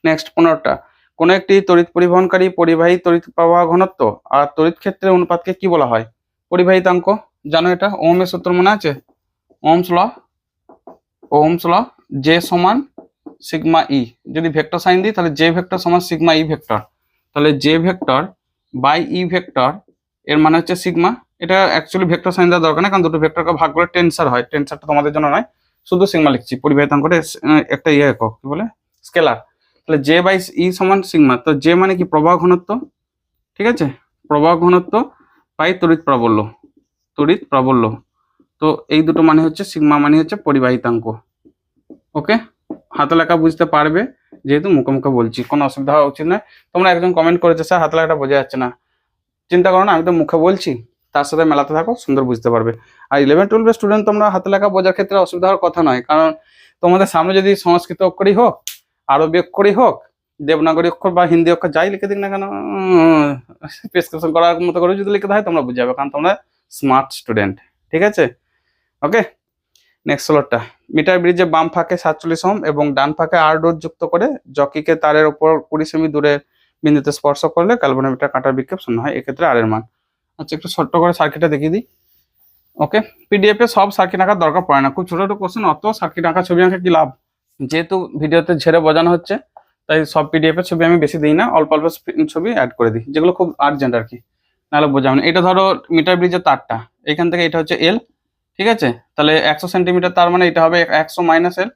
নেক্সট 15টা, কোনো একটি তড়িৎ পরিবহনকারী পরিবাহী তড়িৎ প্রবাহ ঘনত্ব আর তড়িৎ ক্ষেত্রের অনুপাতকে কি বলা হয়, পরিবাহিতাঙ্ক, জানো এটা, ওহমের সূত্র মনে আছে, ওহমস ল, জে সমান সিগমা ই, যদি ভেক্টর সাইন দিই তাহলে জে ভেক্টর সমান সিগমা ই ভেক্টর, তাহলে J vector by E vector এর মানে হচ্ছে সিগমা, এটা অ্যাকচুয়ালি ভেক্টর সাইন দেওয়ার দরকার নেই, কারণ দুটো ভেক্টরকে ভাগ করে টেনসার হয়, টেনসারটা তোমাদের জন্য নয়, শুধু সিগমা লিখছি, পরিবাহিতাঙ্কটা একটা একক কি বলে স্কেলার, তাহলে জে বাই ই সমান সিগমা, তো জে মানে কি প্রবাহ ঘনত্ব, ঠিক আছে, প্রবাহ ঘনত্ব বাই তড়িৎ প্রাবল্য, তো এই দুটো মানে হচ্ছে সিগমা মানে হচ্ছে পরিবাহিতাঙ্ক। ওকে, হাতে লেখা বুঝতে পারবে যেহেতু মুখে মুখে বলছি, কোনো অসুবিধা হওয়া উচিত নয়। তোমরা একজন কমেন্ট করেছে স্যার হাতে লেখাটা বোঝা যাচ্ছে না, চিন্তা করো না, আমি তো মুখে বলছি, তার সাথে মেলাতে থাকো, সুন্দর বুঝতে পারবে। আর 11-12 স্টুডেন্ট তোমরা হাতে লেখা বোঝার ক্ষেত্রে অসুবিধা হওয়ার কথা নয়, কারণ তোমাদের সামনে যদি সংস্কৃত অক্ষরই হোক, আরবি অক্ষরই হোক, দেবনাগরী অক্ষর বা হিন্দি অক্ষর যাই লিখে দিক না কেন, প্রেসক্রিপশন করার মতো করে যদি লিখে দেয় তোমরা বুঝে যাবে, কারণ তোমরা স্মার্ট স্টুডেন্ট। ঠিক আছে, ওকে। নেক্সট 16টা, মিটার ব্রিজে বাম ফাঁকে 47 ওহম এবং ডান ফাঁকে 8 রোধ যুক্ত করে জকিকে তারের উপর 20 সেমি দূরে বিন্দুতে স্পর্শ করলে ক্যালভোমিটার কাঁটার বিক্ষেপ শূন্য হয়, এক্ষেত্রে আর এর মান। আচ্ছা, একটু ছোট্ট করে সার্কিটটা দেখিয়ে দিই। ওকে, পিডিএফ এ সব সার্কিট আঁকার দরকার পড়ে না, খুব ছোট ছোট কোশ্চেন, অত সার্কিট আঁকা ছবি আঁকা কি লাভ, যেহেতু ভিডিওতে ঝেড়ে বোঝানো হচ্ছে তাই সব পিডিএফ এর ছবি আমি বেশি দিই না, অল্প অল্প ছবি অ্যাড করে দিই যেগুলো খুব আর্জেন্ট আর কি, নাহলে বোঝাবো না। এটা ধরো মিটার ব্রিজের তারটা, এখান থেকে এটা হচ্ছে এল, ঠিক আছে, তাহলে 100 সেন্টিমিটার, তার মানে এটা হবে 100 মাইনাস এল,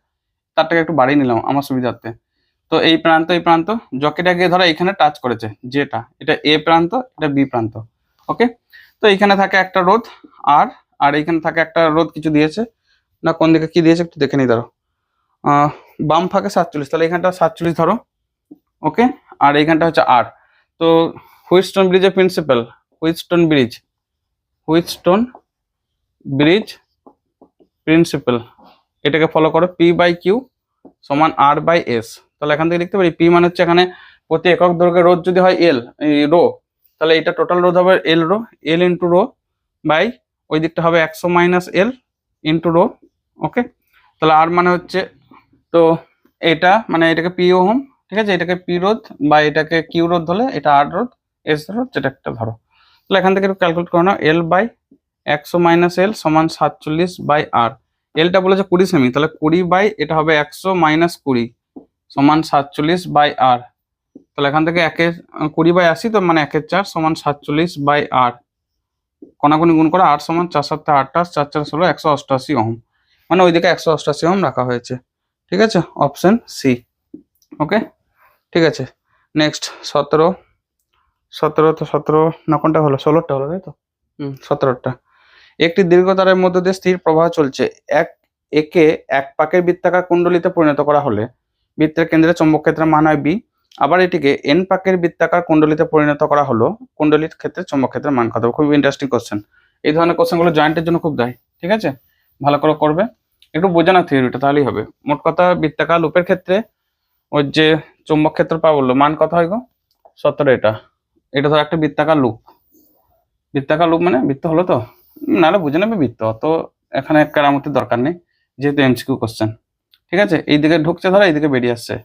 তারটাকে একটু বাড়িয়ে নিলাম আমার সুবিধার্থে। তো এই প্রান্ত জকিটাকে ধরো এখানে টাচ করেছে, যেটা এটা এ প্রান্ত, এটা বি প্রান্ত। ওকে, তো এইখানে থাকে একটা রোধ আর, আর এইখানে থাকে একটা রোধ কিছু দিয়েছে না, কোন দিকে কি দিয়েছে একটু দেখে নিই ধরো, বাম ফাঁকে 47, তাহলে এখানটা 47 ধরো। ওকে, আর এইখানটা হচ্ছে আর। তো হুইটস্টোন ব্রিজের প্রিন্সিপাল, হুইটস্টোন ব্রিজ প্রিন্সিপাল, এটাকে ফলো করো, পি বাই কিউ সমান আর বাই এস। তাহলে এখান থেকে লিখতে পারি পি মানে হচ্ছে এখানে প্রতি একক দৈর্ঘ্যের রোধ যদি হয় এল রো, তাহলে এটা টোটাল রোধ হবে এল ইন্টু রো বাই ওই দিকটা হবে 100 মাইনাস এল ইন্টু রো। ওকে, তাহলে আর মানে হচ্ছে, তো এটা মানে এটাকে পি ওহম, ঠিক আছে, এটাকে পি রোধ বা এটাকে কিউ রোধ হলে এটা আর রোধ, এস রোধ, যেটা একটা ধরো। তাহলে এখান থেকে একটু ক্যালকুলেট করে নাও, এল বাই 100 মাইনাস এল সমান 47 বাই আর। এলটা বলেছে 20 সেমি, তাহলে 20 বাই এটা হবে 100 মাইনাস 20 সমান 47 বাই আর। তাহলে এখান থেকে 20 বাই 80, তো মানে 1/4 সমান 47 বাই আর, কোনাকুনি গুণ করে 8 সমান 4 7 28, 4 4 16, 188 ওহম, মানে ওইদিকে 188 ওহম রাখা হয়েছে। ঠিক আছে, অপশন সি। ওকে, ঠিক আছে। নেক্সট 17 তো 17 না কোনটা হলো, 16টা হলো তাই তো, 17টা, একটি দীর্ঘ তারের মধ্য দিয়ে স্থির প্রবাহ চলছে, একে এক পাকের বৃত্তাকার কুণ্ডলিতে পরিণত করা হলে বৃত্তের কেন্দ্রে চৌম্বক ক্ষেত্রের মান হয় বি, আবার এটিকে এন পাকের বৃত্তাকার কুণ্ডলিতে পরিণত করা হলো কুণ্ডলীর ক্ষেত্রে চৌম্বক ক্ষেত্রের মান কত। খুব ইন্টারেস্টিং কোশ্চেন, এই ধরনের কোশ্চেনগুলো জয়েন্টের জন্য খুব দেয়। ঠিক আছে, ভালো করে করবে, একটু বোঝানো থিওরিটা তাহলেই হবে। মোট কথা বৃত্তাকার লুপের ক্ষেত্রে ওই যে চৌম্বক ক্ষেত্র পাওয়া বললো মান কত হয় গো, 17। এটা ধর একটা বৃত্তাকার লুপ মানে বৃত্ত হলো তো, নাহলে বুঝে নেবে বৃত্ত, অত এখানে কেরামতির দরকার নেই যেহেতু এমসিকিউ কোশ্চেন। ঠিক আছে, এইদিকে ঢুকছে ধরো, এইদিকে বেরিয়ে আসছে,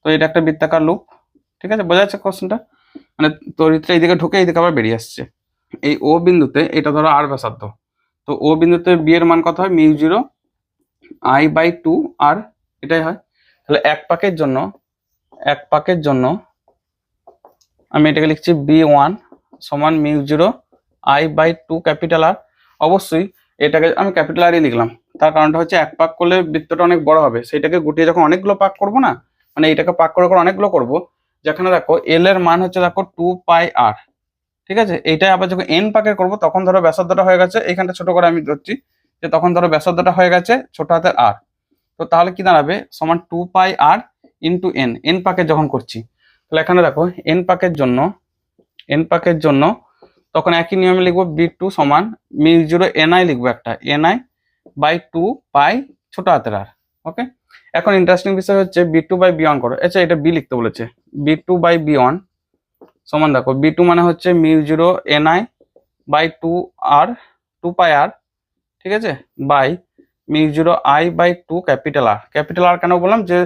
তো এটা একটা বৃত্তাকার লুপ। ঠিক আছে, বোঝা যাচ্ছে কোশ্চেনটা, মানে তড়িৎটা এইদিকে ঢুকে এইদিকে আবার বেরিয়ে আসছে। এই ও বিন্দুতে এটা ধরো আর ব্যাসার্ধ, তো ও বিন্দুতে বি এর মান কত হয়, μ0 I/2 আর, এটাই হয়। তাহলে এক পাকের জন্য আমি এটাকে লিখছি B1 সমান μ0 I/2 ক্যাপিটাল আর। অবশ্যই এটাকে আমি ক্যাপিটাল আরই লিখলাম, তার কারণটা হচ্ছে এক পাক করলে বৃত্তটা অনেক বড় হবে, সেটাকে গুটিয়ে যখন অনেকগুলো পাক করবো না, মানে এটাকে পাক করে করে অনেকগুলো করবো, যেখানে দেখো এল এর মান হচ্ছে দেখো 2πr। ঠিক আছে, এইটাই আবার যখন এন পাকের করবো তখন ধরো ব্যাসার্ধটা হয়ে গেছে, এখানটা ছোট করে আমি ধরছি যে তখন ধরো ব্যাসার্ধটা হয়ে গেছে ছোট হাতের আর, তো তাহলে কি দাঁড়াবে সমান 2πr ইন্টু এন পাকের যখন করছি। তাহলে এখানে দেখো এন পাকের জন্য তখন একই নিয়মে লিখবো B2 সমান μ0 ni লিখবো, একটা ni/2 পাই ছোট হাতের আর। ওকে, এখন ইন্টারেস্টিং বিষয় হচ্ছে B2/B1 করো। আচ্ছা, এটা বি লিখতে বলেছে, B2/B1 সমান দেখো B2 মানে হচ্ছে μ0 ni/2 আর 2πr, ঠিক আছে, বাই μ0 I/2 ক্যাপিটাল আর কেন বললাম, যে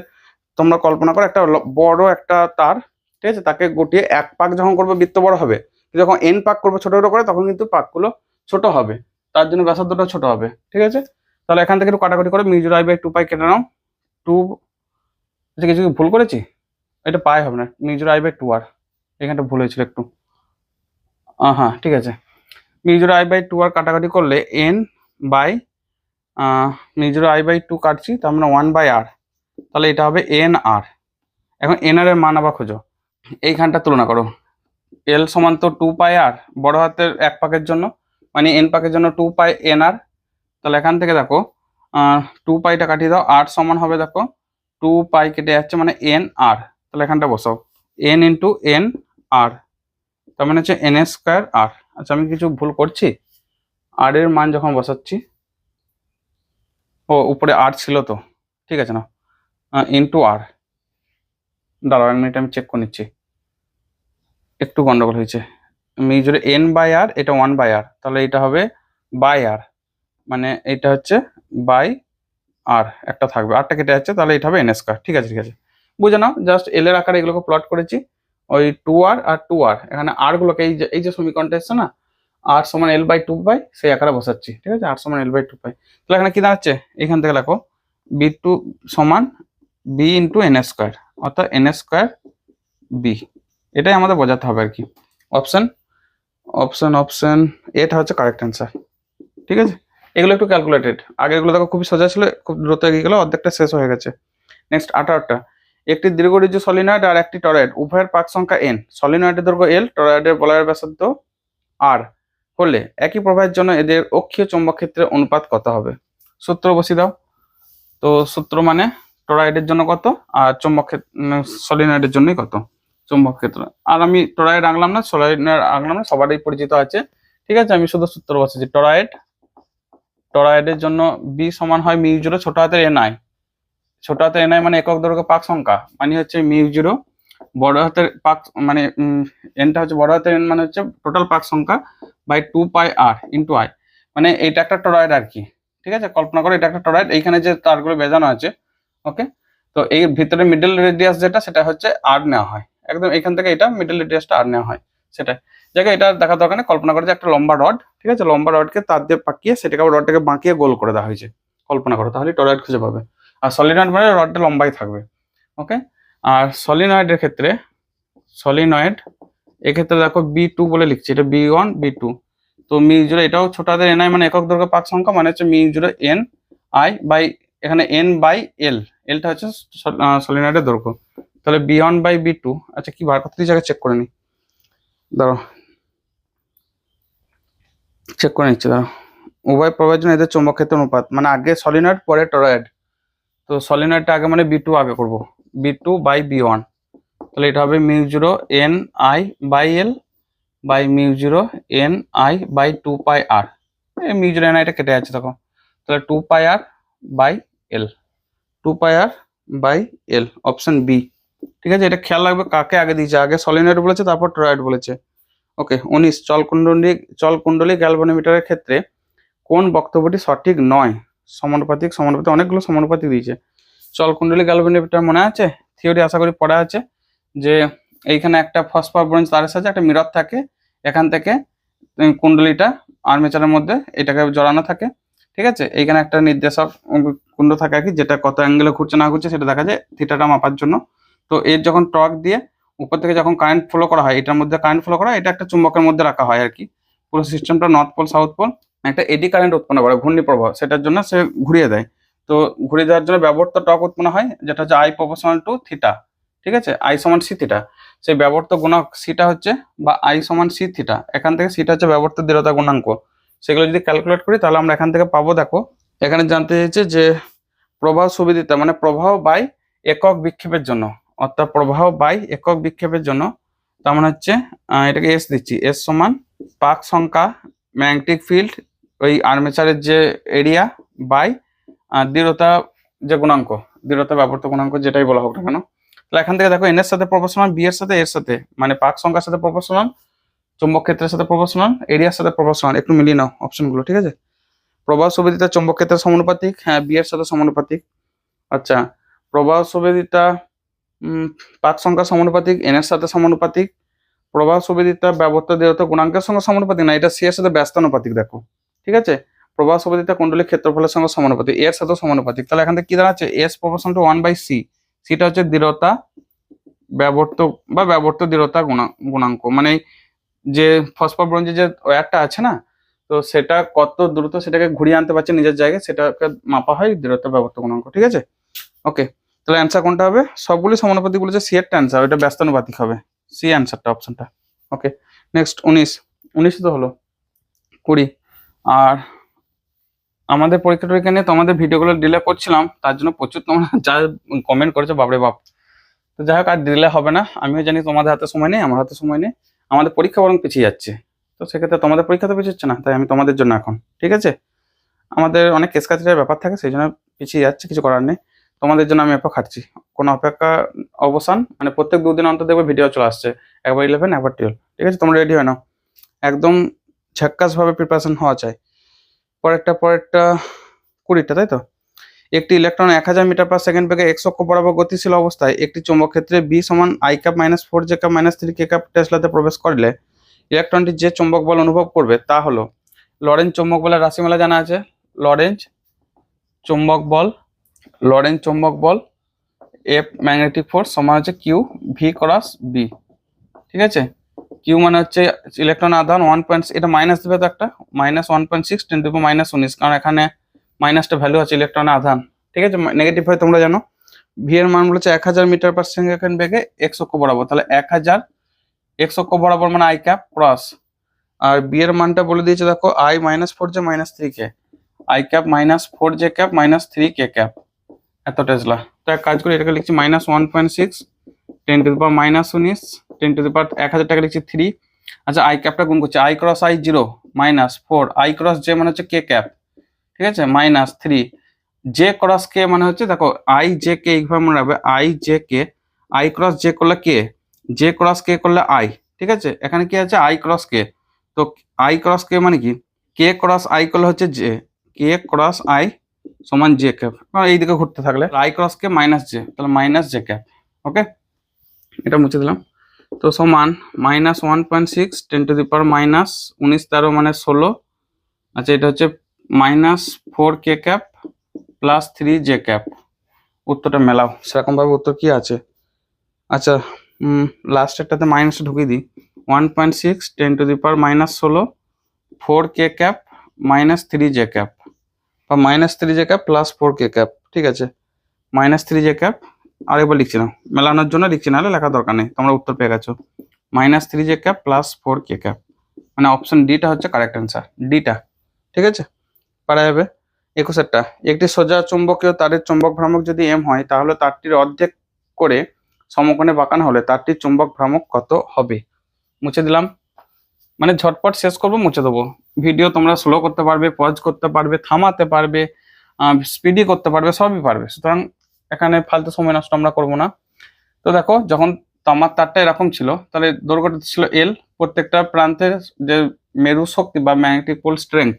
তোমরা কল্পনা করো একটা বড় একটা তার, ঠিক আছে, তাকে গুটিয়ে এক পাক যখন করবে বৃত্ত বড় হবে, যখন এন পাক করবে ছোট ছোট করে তখন কিন্তু পাকগুলো ছোট হবে, তার জন্য ব্যাসার্ধটা ছোট হবে। ঠিক আছে, তাহলে এখান থেকে একটু কাটাকুটি করে μ0 I/2 পাই কেটে নাও, 2, কিছু ভুল করেছি, এটা পাই হবে না, μ0 I/2 আর, এখানটা ভুল হয়েছিল একটু, হ্যাঁ ঠিক আছে, μ0 I/2 আর কাটাকাটি করলে n বাই μ0 I/2 কাটছি, তার মানে 1/r, তাহলে এটা হবে এন আর। এখন এন আর এর মান আবার খোঁজো, এইখানটা তুলনা করো, এল সমান তো 2πr বড় হাতের এক পাকের জন্য, মানে এন পাকের জন্য 2πnr। তাহলে এখান থেকে দেখো টু পাইটা কাটিয়ে দাও, আর সমান হবে দেখো 2 পাই কেটে যাচ্ছে মানে এন আর, তাহলে এখানটা বসাও এন ইন্টু এন আর, তার মানে হচ্ছে এন স্কোয়ার আর। আচ্ছা আমি কিছু ভুল করছি, আর এর মান যখন বসাচ্ছি, ও উপরে আর ছিল তো, ঠিক আছে না, ইন্টু আর, দাঁড়াও 1 মিনিট আমি চেক করে নিচ্ছি, একটু গন্ডগোল হয়েছে। মিউজুরে এন বাই আর, এটা 1/r, তাহলে এটা হবে বাই আর, মানে এটা হচ্ছে বাই আর, একটা থাকবে, আরটা কেটে যাচ্ছে, তাহলে এটা হবে এন স্কোয়ার। ঠিক আছে ঠিক আছে, বুঝে নাও, জাস্ট এল এর আকারে এগুলোকে প্লট করেছি, ওই 2r আর 2r, এখানে আর গুলোকে এই যে সমীকরণটা এসছে না, আর সমান এল বাই 2 পাই, সেই আকারে বসাচ্ছি। ঠিক আছে, আর সমান এল বাই 2 পাই, তাহলে এখানে কি দাঁড়াচ্ছে, এখান থেকে দেখো বি টু সমান বি ইন্টু এন স্কোয়ার, অর্থাৎ এন স্কোয়ার বি, এটাই আমাদের বোঝাতে হবে আর কি। অপশন অপশন অপশন এটা হচ্ছে কারেক্ট অ্যান্সার। ঠিক আছে, এগুলো একটু ক্যালকুলেটেড, আগেগুলো দেখো খুবই সোজা ছিল, খুব দ্রুত এগিয়ে গেলো, অর্ধেকটা শেষ হয়ে গেছে। নেক্সট 18টা, একটি দীর্ঘরিজ্জু সলিনয়েড আর একটি টরয়েড উভয়ের পাক সংখ্যা n, সলিনয়েডের দৈর্ঘ্য l, টরয়েডের বলয়ের ব্যাসার্ধ r হলে একই প্রবাহের জন্য এদের অক্ষীয় চৌম্বক ক্ষেত্রের অনুপাত কত হবে? সূত্র বসিয়ে দাও। তো সূত্র মানে টরয়েডের জন্য কত, আর চৌম্বক ক্ষেত্র সলিনয়েডের জন্যই কত চৌম্বক ক্ষেত্র। আর আমি টরয়েড আঁকলাম না, সলিনয়েড আঁকলাম না, সবারই পরিচিত আছে। ঠিক আছে, আমি শুধু সূত্র বসেছি। টরয়েডের জন্য বি সমান হয় মিউ জিরো ছোট হাতের এন আই, ছোট হাতের এন আই মানে একক দৈর্ঘ্য পাক সংখ্যা, মানে হচ্ছে মিউ জিরো বড় হাতের পাক, মানে এনটা হচ্ছে বড় হাতের এন মানে হচ্ছে টোটাল পাক সংখ্যা by 2 pi r into I, মানে এইটা একটা টরয়েড আর কি। ঠিক আছে, কল্পনা করো এটা একটা টরয়েড, এইখানে যে তারগুলো বেজানো আছে, ওকে, তো এই ভিতরে মিডল রেডিয়াস যেটা, সেটা হচ্ছে আর নেওয়া হয়, একদম এখান থেকে এটা মিডল রেডিয়াসটা আর নেওয়া হয়, সেটাই জায়গায় এটা দেখা দরকার নেই। কল্পনা করো যে একটা লম্বা রড, ঠিক আছে, লম্বা রডকে তার দিয়ে পাকিয়ে সেটাকে আবার রডটাকে বাঁকিয়ে গোল করে দেওয়া হয়েছে, কল্পনা করো, তাহলে টরয়েড খুঁজে পাবে। আর সলিনয়েড মানে রডটা লম্বাই থাকবে, ওকে। আর সলিনয়েডের ক্ষেত্রে, সলিনয়েড এক্ষেত্রে দেখো বি টু বলে লিখছি, এটা বি1 বি2, তো মিউ জিরো এটাও ছোট হাতের এন আই মানে একক দৈর্ঘ্য পাক সংখ্যা, মানে হচ্ছে mu zero N I by, এখানে এন বাই এল, এলটা হচ্ছে সলিনয়েডের দৈর্ঘ্য, তাহলে বি1 বাই বি2। আচ্ছা কি বার করতে দিয়েছে আগে চেক করে নি, দাঁড়াও চেক করে নিচ্ছি, দাঁড়াও। উভয় প্রবাহের জন্য এদের চৌম্বক ক্ষেত্র অনুপাত, মানে আগে সলিনয়েড পরে টরয়েড, তো সলিনয়েডটা আগে মানে বি2 আগে করব, বি2 বাই বি1, তাহলে এটা হবে mu zero N I by L by mu zero N I by 2 pi R, mu zero N আইটা কেটে যাচ্ছে তখন, তাহলে 2 pi R by L, 2 pi R by L, option B. ঠিক আছে, এটা খেয়াল রাখবে কাকে আগে দিয়েছে, আগে সলিনয়েড বলেছে তারপর টরয়েড বলেছে। ওকে 19, চলকুণ্ডলী গ্যালভানোমিটারের ক্ষেত্রে কোন বক্তব্যটি সঠিক নয়? সমানুপাতিক অনেকগুলো সমানুপাতিক দিয়েছে। চলকুণ্ডলী গ্যালভানোমিটার মনে আছে, থিওরি আশা করি পড়া আছে, যে এইখানে একটা ফসফর ব্রোঞ্জ তারের সাথে একটা মিরর থাকে, এখান থেকে কুণ্ডলীটা আর্মেচারের মধ্যে এটাকে জড়ানো থাকে। ঠিক আছে, এইখানে একটা নির্দেশক কুণ্ড থাকে আর কি, যেটা কত অ্যাঙ্গেলে ঘুরছে না ঘুরছে সেটা দেখা যায় থিটাটা মাপার জন্য। তো এর যখন টর্ক দিয়ে উপর থেকে যখন কারেন্ট ফ্লো করা হয়, এটার মধ্যে কারেন্ট ফ্লো করা, এটা একটা চুম্বকের মধ্যে রাখা হয় আর কি, পুরো সিস্টেমটা নর্থ পোল সাউথ পোল, একটা এডি কারেন্ট উৎপন্ন করে ঘূর্ণি প্রবাহ, সেটার জন্য সে ঘুরিয়ে দেয়। তো ঘুরিয়ে দেওয়ার জন্য ব্যবহৃত টর্ক উৎপন্ন হয়, যেটা হচ্ছে আই প্রপোর্শনাল টু থিটা। ঠিক আছে, আই সমান সি থিটা, সেই ব্যবহৃত গুণক সিটা হচ্ছে, বা আই সমান সি থিটা, এখান থেকে সিটা হচ্ছে ব্যবহৃত দৃঢ়তা গুণাঙ্ক। সেগুলো যদি ক্যালকুলেট করি তাহলে আমরা এখান থেকে পাবো, দেখো এখানে জানতে চাইছে যে প্রবাহ সুবিদিতা মানে প্রবাহ বাই একক বিক্ষেপের জন্য, অর্থাৎ প্রবাহ বাই একক বিক্ষেপের জন্য, তার মানে হচ্ছে এটাকে এস দিচ্ছি, এস সমান পাক সংখ্যা ম্যাগনেটিক ফিল্ড ওই আর্মেচারের যে এরিয়া বাই দৃঢ়তা যে গুণাঙ্ক, দৃঢ়তা ব্যবহৃত গুণাঙ্ক যেটাই বলা হোক না কেন। তাহলে এখান থেকে দেখো এন এর সাথে প্রপোর্শনাল, বি এর সাথে এর সাথে, মানে পাক সংখ্যার সাথে প্রপোর্শনাল, চুম্বক ক্ষেত্রের সাথে প্রপোর্শনাল, এরিয়ার সাথে প্রপোর্শনাল, একটু মিলিয়ে নাও অপশনগুলো। ঠিক আছে, প্রবাহ সুবিদিতা চুম্বক ক্ষেত্রের সমানুপাতিক, হ্যাঁ বি এর সাথে সমানুপাতিক। আচ্ছা, প্রবাহ সুবিদিতা পাক সংখ্যা সমানুপাতিক, এন এর সাথে সমানুপাতিক। প্রবাহ সুবিদিতা ব্যবহৃত দৃঢ়তা গুণাঙ্কের সঙ্গে সমানুপাতিক না, এটা সি এর সাথে ব্যস্তানুপাতিক দেখো। ঠিক আছে, প্রবাহ সুবিদিতা কুণ্ডলীর ক্ষেত্রফলের সঙ্গে সমানুপাতিক, এর সাথে সমানুপাতিক, তাহলে এখান থেকে কি দাঁড়াচ্ছে, S proportional to 1 by C, সিটা হচ্ছে দৃঢ়তা ব্যবহৃত বা ব্যবহৃত দৃঢ়তা গুণাঙ্ক, মানে যে ফসফর ব্রোঞ্জের যে ওয়্যারটা আছে না, তো সেটা কত দ্রুত সেটাকে ঘুরিয়ে আনতে পারছে নিজের জায়গায়, সেটাকে মাপা হয় দৃঢ়তা ব্যবহৃত গুণাঙ্ক। ঠিক আছে, ওকে, তাহলে অ্যান্সার কোনটা হবে? সবগুলি সমানুপাতিক বলেছে, সি এরটা অ্যান্সার, ওইটা ব্যস্তানুপাতিক হবে, সি অ্যান্সারটা অপশনটা। ওকে, নেক্সট 19 তো হলো, 20 আর আমাদের পরীক্ষা টরীক্ষা নিয়ে তোমাদের ভিডিওগুলো ডিলে করছিলাম, তার জন্য প্রচুর তোমরা যা কমেন্ট করেছো বাপরে বাপ। তো যাই হোক, আর ডিলে হবে না। আমিও জানি তোমাদের হাতে সময় নেই, আমার হাতে সময় নেই, আমাদের পরীক্ষা বরং পিছিয়ে যাচ্ছে। তো সেক্ষেত্রে তোমাদের পরীক্ষা তো পিছিয়ে না, তাই আমি তোমাদের জন্য এখন, ঠিক আছে, আমাদের অনেক কেস কাছারির ব্যাপার থাকে, সেই জন্য পিছিয়ে যাচ্ছে, কিছু করার নেই। তোমাদের জন্য আমি অপেক্ষা খাটছি, কোনো অপেক্ষা অবসান, মানে প্রত্যেক 2 দিন অন্তর দেখবে ভিডিও চলে আসছে, একবার 11 একবার 12, ঠিক আছে। তোমরা রেডি হয়ে নাও, একদম ঝাক্কাস ভাবে প্রিপারেশন হওয়া চাই। পরেরটা 20টা, তাই তো। একটি ইলেকট্রন 1000 মিটার পার সেকেন্ড বেগে x অক্ষ বরাবর গতিশীল অবস্থায় একটি চৌম্বক ক্ষেত্রে B সমান I cap minus 4J cap minus 3K cap টেসলাতে প্রবেশ করলে ইলেকট্রনটি যে চৌম্বক বল অনুভব করবে তা হলো, লরেন্জ চৌম্বক বলের রাশিমালা জানা আছে, লরেন্জ চৌম্বক বল F ম্যাগনেটিক ফোর্স সমান হচ্ছে Q V ক্রস B, ঠিক আছে। Q মানে হচ্ছে ইলেকট্রন আধান 1. এটা মাইনাস দেবে তো একটা, -1.6 × 10⁻19, কারণ এখানে মাইনাসটা ভ্যালু আছে ইলেকট্রনের আধান, ঠিক আছে। নেগেটিভ হয় তোমরা জানো। ভি এর মান বলেছে 1000 মিটার পার সেকেন্ড বেগে x অক্ষ বরাবর, তাহলে 1000 x অক্ষ বরাবর মানে I ক্যাপ ক্রস, আর বি এর মানটা বলে দিয়েছে দেখো I -4J -3K, I cap -4J cap -3K cap, এত টেসলা। তো এক কাজ করি, এটাকে লিখছি -1.6 × 10⁻19 10 টাকা লিখছি 3। আচ্ছা, I ক্যাপটা গুণ করছি, I cross I 0 -4, I cross J মানে হচ্ছে K ক্যাপ, ঠিক আছে, -3, J ক্রস K মানে হচ্ছে দেখো I J K, এইভাবে মনে রাখবে, I J K, I cross J করলে K, J ক্রস K করলে I, ঠিক আছে। এখানে কি আছে I ক্রস K, তো I ক্রস K মানে কি K ক্রস I করলে হচ্ছে J, K ক্রস I সমান J ক্যাপ, এইদিকে ঘুরতে থাকলে I cross K minus J, তাহলে মাইনাস J ক্যাপ, ওকে, এটা মুছে দিলাম। তো সমান -1.6 10⁻19 13 মানে 16, আচ্ছা এটা হচ্ছে -4K cap plus 3J cap. উত্তরটা মেলাও, সেরকম ভাবে উত্তর কি আছে। আচ্ছা, লাস্টেরটাতে মাইনাসটা ঢুকিয়ে দিই, 1.6 10⁻16 4K ক্যাপ -3J ক্যাপ, বা -3J cap plus 4K cap, ঠিক আছে, -3J ক্যাপ। আরেকবার লিখছি না, মেলানোর জন্য লিখছি, নাহলে লেখার দরকার নেই, তোমরা উত্তর পেয়ে গেছো, -3J cap plus 4K cap, মানে অপশন ডিটা হচ্ছে কারেক্ট অ্যান্সার, ডিটা, ঠিক আছে, পারা যাবে। 21 একটি সোজা চুম্বকীয় তারের চুম্বক ভ্রামক যদি m হয়, তাহলে তারটির অর্ধেক করে সমকোণে বাঁকানো হলে তারটির চুম্বক ভ্রামক কত হবে। মুছে দিলাম, মানে ঝটপট শেষ করবো, মুছে দেবো। ভিডিও তোমরা স্লো করতে পারবে, পজ করতে পারবে, থামাতে পারবে, স্পিডি করতে পারবে, সবই পারবে, সুতরাং এখানে ফালতু সময় নষ্ট আমরা করবো না। তো দেখো, যখন তামার তারটা এরকম ছিল, তাহলে দৈর্ঘ্যটা ছিল L, প্রত্যেকটা প্রান্তের যে মেরু শক্তি বা ম্যাগনেটিক পোল স্ট্রেংথ